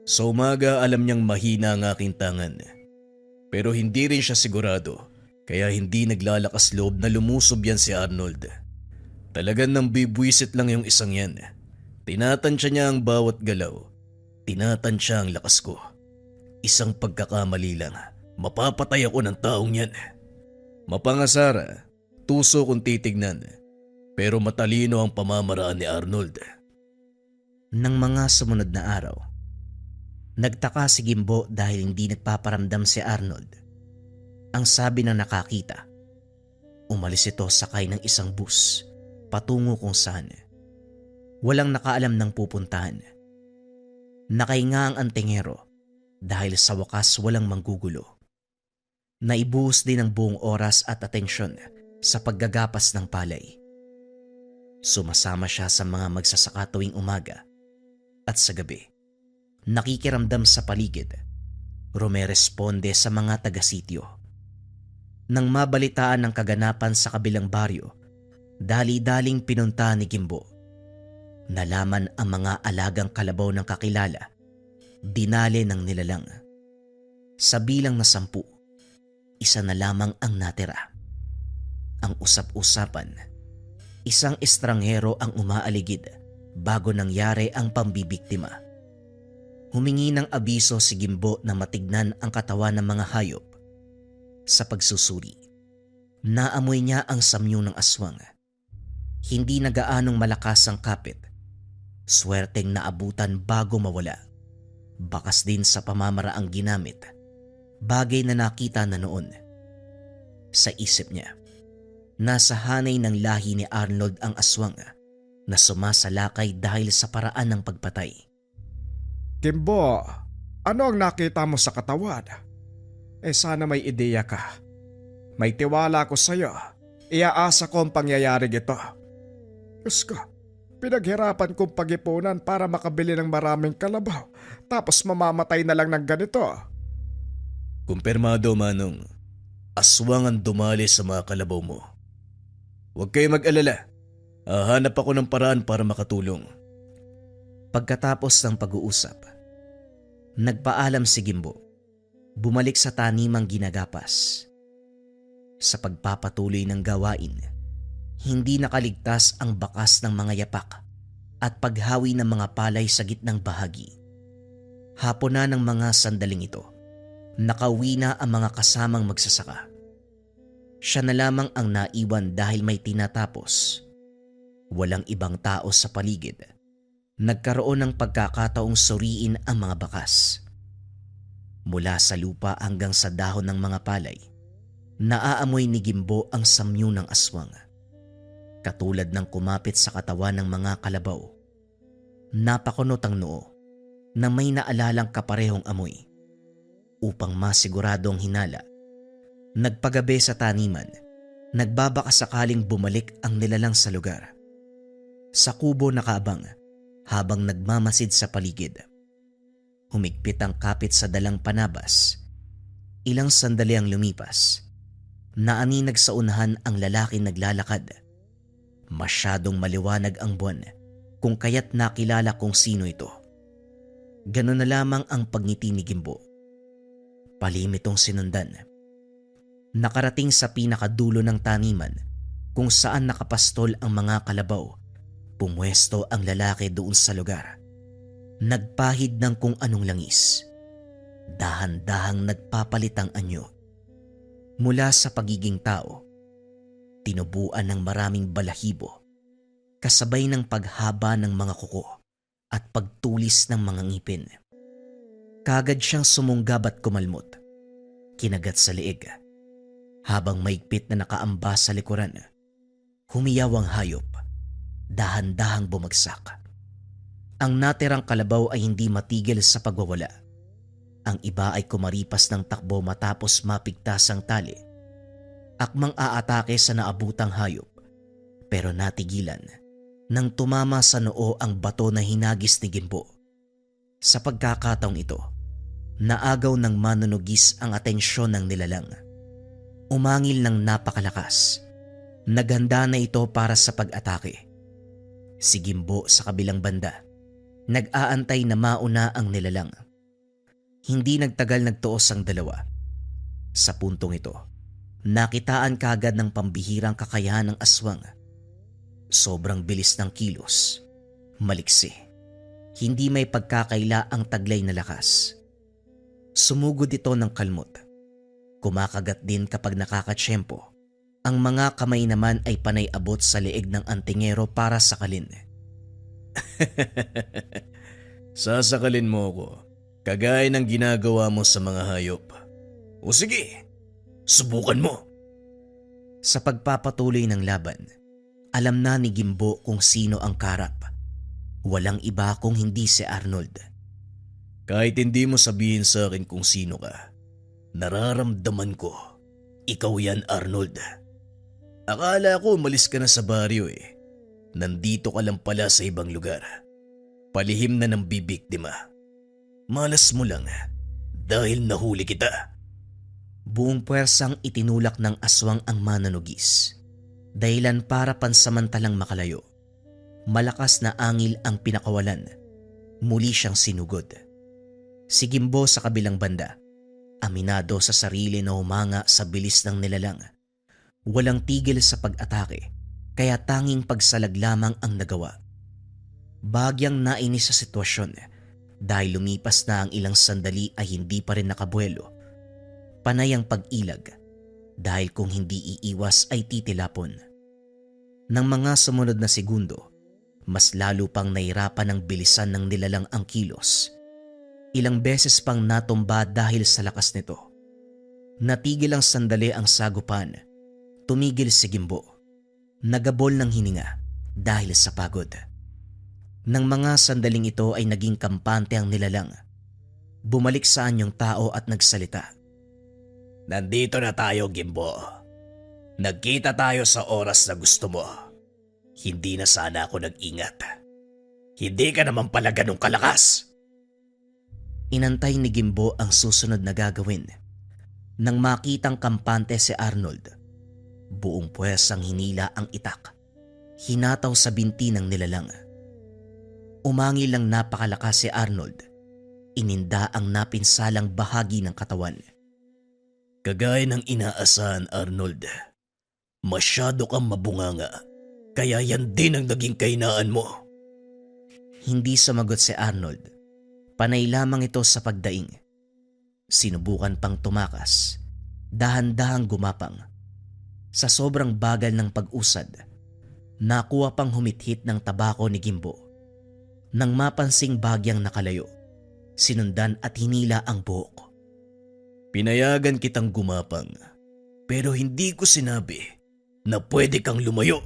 Sa umaga alam niyang mahina ang aking tangan. Pero hindi rin siya sigurado, kaya hindi naglalakas loob na lumusob yan si Arnold. Talagang nang bibwisit lang yung isang yan. Tinatansya niya ang bawat galaw. Tinatansya ang lakas ko. Isang pagkakamali lang, mapapatay ako ng taong yan. Mapangasara, tuso kung titignan. Pero matalino ang pamamaraan ni Arnold. Nang mga sumunod na araw, nagtaka si Gimbo dahil hindi nagpaparamdam si Arnold. Ang sabi ng nakakita, umalis ito sakay ng isang bus patungo kung saan. Walang nakaalam ng pupuntahan. Nakahinga ang antingero dahil sa wakas walang manggugulo. Naibuhos din ang buong oras at atensyon sa paggagapas ng palay. Sumasama siya sa mga magsasaka tuwing umaga at sa gabi. nakikiramdam sa paligid, rumeresponde sa mga taga-sityo. Nang mabalitaan ng kaganapan sa kabilang baryo, dali-daling pinunta ni Gimbo. Nalaman ang mga alagang kalabaw ng kakilala, dinali ng nilalang. Sa bilang na 10, isa na lamang ang natira. Ang usap-usapan, isang estranghero ang umaaligid bago nangyari ang pambibiktima. Humingi ng abiso si Gimbo na matignan ang katawan ng mga hayop. Sa pagsusuri, naamoy niya ang samyo ng aswang. Hindi na gaanong malakas ang kapit. Swerteng naabutan bago mawala. Bakas din sa pamamaraang ginamit. Bagay na nakita na noon. Sa isip niya, nasa hanay ng lahi ni Arnold ang aswang na sumasalakay dahil sa paraan ng pagpatay. Gimbo, ano ang nakita mo sa katawan? Sana may ideya ka. May tiwala ko sa'yo. Iaasa ko ang pangyayaring ito. Diyos ko, pinaghirapan kong pag-ipunan para makabili ng maraming kalabaw, tapos mamamatay na lang ng ganito. Kumpirmado, Manong. Aswang ang dumali sa mga kalabaw mo. Huwag kayo mag-alala. Hahanap ako ng paraan para makatulong. Pagkatapos ng pag-uusap, nagpaalam si Gimbo. Bumalik sa tanimang ginagapas. Sa pagpapatuloy ng gawain, hindi nakaligtas ang bakas ng mga yapak at paghawi ng mga palay sa gitnang bahagi. Hapon na ng mga sandaling ito, nakauwi na ang mga kasamang magsasaka. Siya na lamang ang naiwan dahil may tinatapos. Walang ibang tao sa paligid. Nagkaroon ng pagkakataong suriin ang mga bakas. Mula sa lupa hanggang sa dahon ng mga palay, naaamoy ni Gimbo ang samyo ng aswang. Katulad ng kumapit sa katawan ng mga kalabaw. Napakunot ang noo na may naalalang kaparehong amoy. Upang masiguradong hinala, nagpagabi sa taniman, nagbabaka sakaling bumalik ang nilalang sa lugar. Sa kubo nakaabang habang nagmamasid sa paligid. Humigpit ang kapit sa dalang panabas. Ilang sandali ang lumipas. Naaninag sa unahan ang lalaki naglalakad. Masyadong maliwanag ang buwan kung kaya't nakilala kung sino ito. Ganun na lamang ang pagngiti ni Gimbo. Palim itong sinundan. Nakarating sa pinakadulo ng taniman kung saan nakapastol ang mga kalabaw. Pumwesto ang lalaki doon sa lugar. Nagpahid ng kung anong langis. Dahan-dahang nagpapalit ang anyo. Mula sa pagiging tao, tinubuan ng maraming balahibo, kasabay ng paghaba ng mga kuko at pagtulis ng mga ngipin. Kagad siyang sumunggab at kumalmot, kinagat sa leeg. Habang maigpit na nakaamba sa likuran, humiyaw ang hayop, dahan-dahang bumagsak. Ang natirang kalabaw ay hindi matigil sa pagwawala. Ang iba ay kumaripas ng takbo matapos mapigtas ang tali. Akmang aatake sa naabutang hayop, pero natigilan nang tumama sa noo ang bato na hinagis ni Gimbo. Sa pagkakataong ito, naagaw ng manunugis ang atensyon ng nilalang. Umangil ng napakalakas. Naghanda na ito para sa pag-atake. Si Gimbo sa kabilang banda, nag-aantay na mauna ang nilalang. Hindi nagtagal nagtuos ang dalawa. Sa puntong ito, nakitaan kagad ng pambihirang kakayahan ng aswang. Sobrang bilis ng kilos, maliksi. Hindi may pagkakaila ang taglay na lakas. Sumugod ito ng kalmot. Kumakagat din kapag nakakatsyempo. Ang mga kamay naman ay panay abot sa leeg ng antingero para sakalin. Sasakalin mo ako, kagaya ng ginagawa mo sa mga hayop. O sige, subukan mo. Sa pagpapatuloy ng laban, alam na ni Gimbo kung sino ang karap. Walang iba kung hindi si Arnold. Kahit hindi mo sabihin sa akin kung sino ka, nararamdaman ko, ikaw yan, Arnold. Akala ko umalis ka na sa baryo eh. Nandito ka lang pala sa ibang lugar. Palihim na ng bibiktima. Malas mo lang dahil nahuli kita. Buong puwersang itinulak ng aswang ang mananugis. Dahilan para pansamantalang makalayo. Malakas na angil ang pinakawalan. Muli siyang sinugod. Si Gimbo sa kabilang banda, aminado sa sarili na humanga sa bilis ng nilalang. Walang tigil sa pag-atake, kaya tanging pagsalag lamang ang nagawa. Bagyang nainis sa sitwasyon dahil lumipas na ang ilang sandali ay hindi pa rin nakabuelo. Panay ang pag-ilag dahil kung hindi iiwas ay titilapon. Nang mga sumunod na segundo, mas lalo pang nahirapan ng bilisan ng nilalang ang kilos. Ilang beses pang natumba dahil sa lakas nito. Natigil ang sandali ang sagupan. Tumigil si Gimbo. Nagabol ng hininga dahil sa pagod. Nang mga sandaling ito ay naging kampante ang nilalang. Bumalik sa anyong tao at nagsalita. Nandito na tayo, Gimbo. Nagkita tayo sa oras na gusto mo. Hindi na sana ako nag-ingat. Hindi ka naman pala ganun kalakas. Inantay ni Gimbo ang susunod na gagawin. Nang makitang kampante si Arnold, buong puwersang hinila ang itak. Hinataw sa binti ng nilalang. Umangil lang napakalakas si Arnold. Ininda ang napinsalang bahagi ng katawan. Kagaya ng inaasahan, Arnold. Masyado kang mabunganga. Kaya yan din ang naging kahinaan mo. Hindi sumagot si Arnold. Panay lamang ito sa pagdaing. Sinubukan pang tumakas. Dahan-dahang gumapang. Sa sobrang bagal ng pag-usad, nakuha pang humithit ng tabako ni Gimbo. Nang mapansing bagyang nakalayo, sinundan at hinila ang buhok. Pinayagan kitang gumapang, pero hindi ko sinabi na pwede kang lumayo.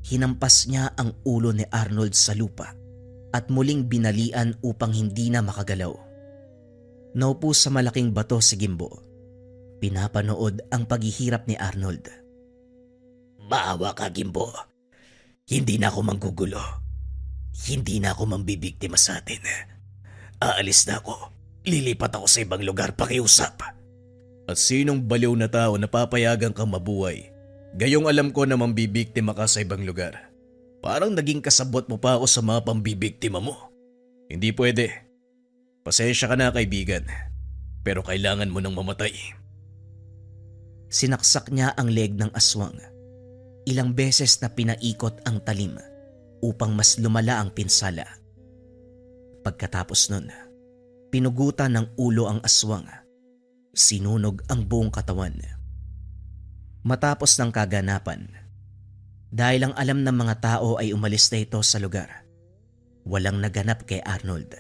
Hinampas niya ang ulo ni Arnold sa lupa at muling binalian upang hindi na makagalaw. Naupo sa malaking bato si Gimbo. Pinapanood ang paghihirap ni Arnold. Maawa ka, Gimbo. Hindi na ako manggugulo. Hindi na ako mambibiktima sa atin. Aalis na ako. Lilipat ako sa ibang lugar pakiusap. At sinong baliw na tao na papayagan kang mabuhay? Gayong alam ko na mambibiktima ka sa ibang lugar. Parang naging kasabot mo pa ako sa mga pambibiktima mo. Hindi pwede. Pasensya ka na, kaibigan. Pero kailangan mo nang mamatay. Sinaksak niya ang leg ng aswang. Ilang beses na pinaikot ang talim upang mas lumala ang pinsala. Pagkatapos nun, pinugutan ng ulo ang aswang. Sinunog ang buong katawan. Matapos ng kaganapan, dahil ang alam ng mga tao ay umalis na ito sa lugar, walang naganap kay Arnold.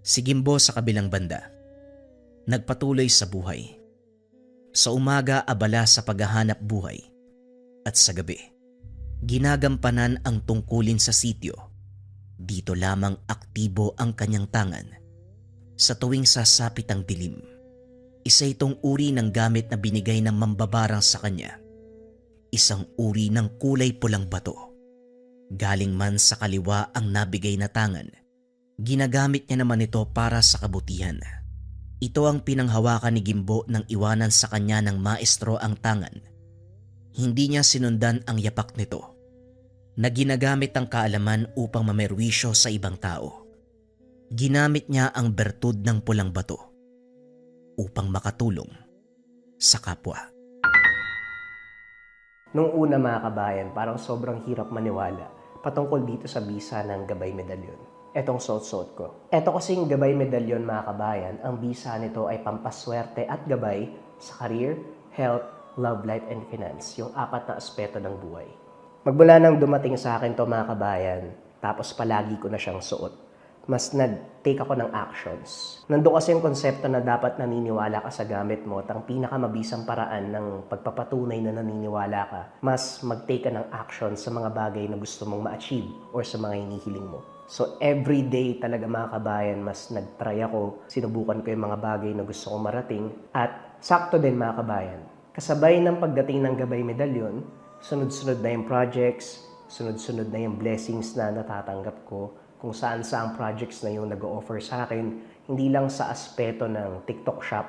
Si Gimbo sa kabilang banda, nagpatuloy sa buhay. Sa umaga abala sa paghahanap buhay at sa gabi, ginagampanan ang tungkulin sa sityo. Dito lamang aktibo ang kanyang tangan. Sa tuwing sasapit ang dilim, isa itong uri ng gamit na binigay ng mambabarang sa kanya. Isang uri ng kulay pulang bato. Galing man sa kaliwa ang nabigay na tangan, ginagamit niya naman ito para sa kabutihan. Ito ang pinanghawakan ni Gimbo nang iwanan sa kanya ng maestro ang tangan. Hindi niya sinundan ang yapak nito, na ginagamit ang kaalaman upang mamerwisyo sa ibang tao. Ginamit niya ang bertud ng pulang bato upang makatulong sa kapwa. Nung una mga kabayan, parang sobrang hirap maniwala patungkol dito sa bisa ng Gabay Medalyon. Etong suot-suot ko. Eto kasing Gabay Medalyon mga kabayan, ang bisa nito ay pampaswerte at gabay sa career, health, love life, and finance. Yung 4 na aspeto ng buhay. Magmula nang dumating sa akin to mga kabayan, tapos palagi ko na siyang suot, mas nag-take ako ng actions. Nandun kasi yung konsepto na dapat naniniwala ka sa gamit mo at ang pinakamabisang paraan ng pagpapatunay na naniniwala ka, mas mag-take ka ng action sa mga bagay na gusto mong ma-achieve or sa mga hinihiling mo. So every day talaga mga kabayan, mas nag-try ako, sinubukan ko yung mga bagay na gusto kong marating at sakto din mga kabayan. Kasabay ng pagdating ng Gabay Medalyon, sunod-sunod na yung projects, sunod-sunod na yung blessings na natatanggap ko. kung saan projects na yung nag-o-offer sa akin, hindi lang sa aspeto ng TikTok shop,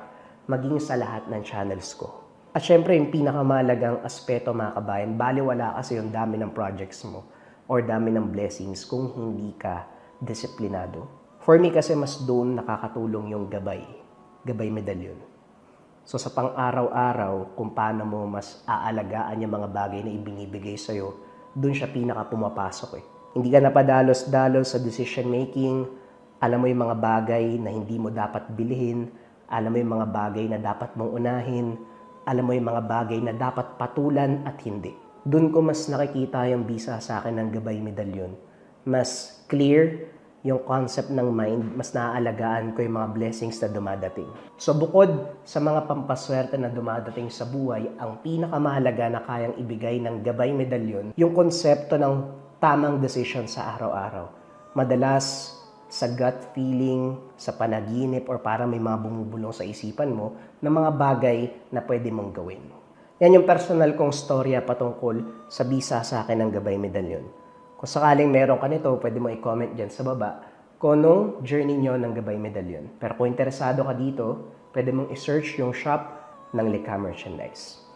maging sa lahat ng channels ko. At syempre, yung pinakamalagang aspeto mga kabayan, baliwala kasi yung dami ng projects mo or dami ng blessings kung hindi ka disiplinado. For me kasi mas doon nakakatulong yung gabay medalyon. So sa pang-araw-araw, kung paano mo mas aalagaan yung mga bagay na ibinibigay sa'yo, doon siya pinaka pumapasok eh. Hindi ka napadalos-dalos sa decision making, alam mo yung mga bagay na hindi mo dapat bilhin, alam mo yung mga bagay na dapat mong unahin, alam mo yung mga bagay na dapat patulan at hindi. Doon ko mas nakikita yung bisa sa akin ng gabay medalyon. Mas clear yung concept ng mind, mas naaalagaan ko yung mga blessings na dumadating. So bukod sa mga pampaswerte na dumadating sa buhay, ang pinakamahalaga na kayang ibigay ng gabay medalyon, yung konsepto ng tamang decision sa araw-araw. Madalas, sa gut feeling, sa panaginip, or para may mga bumubulong sa isipan mo ng mga bagay na pwede mong gawin. Yan yung personal kong storya patungkol sa bisa sa akin ng gabay medalyon. Kung sakaling meron ka nito, pwede mo i-comment dyan sa baba kung anong journey nyo ng gabay medalyon. Pero kung interesado ka dito, pwede mong i-search yung shop ng Lika Merchandise.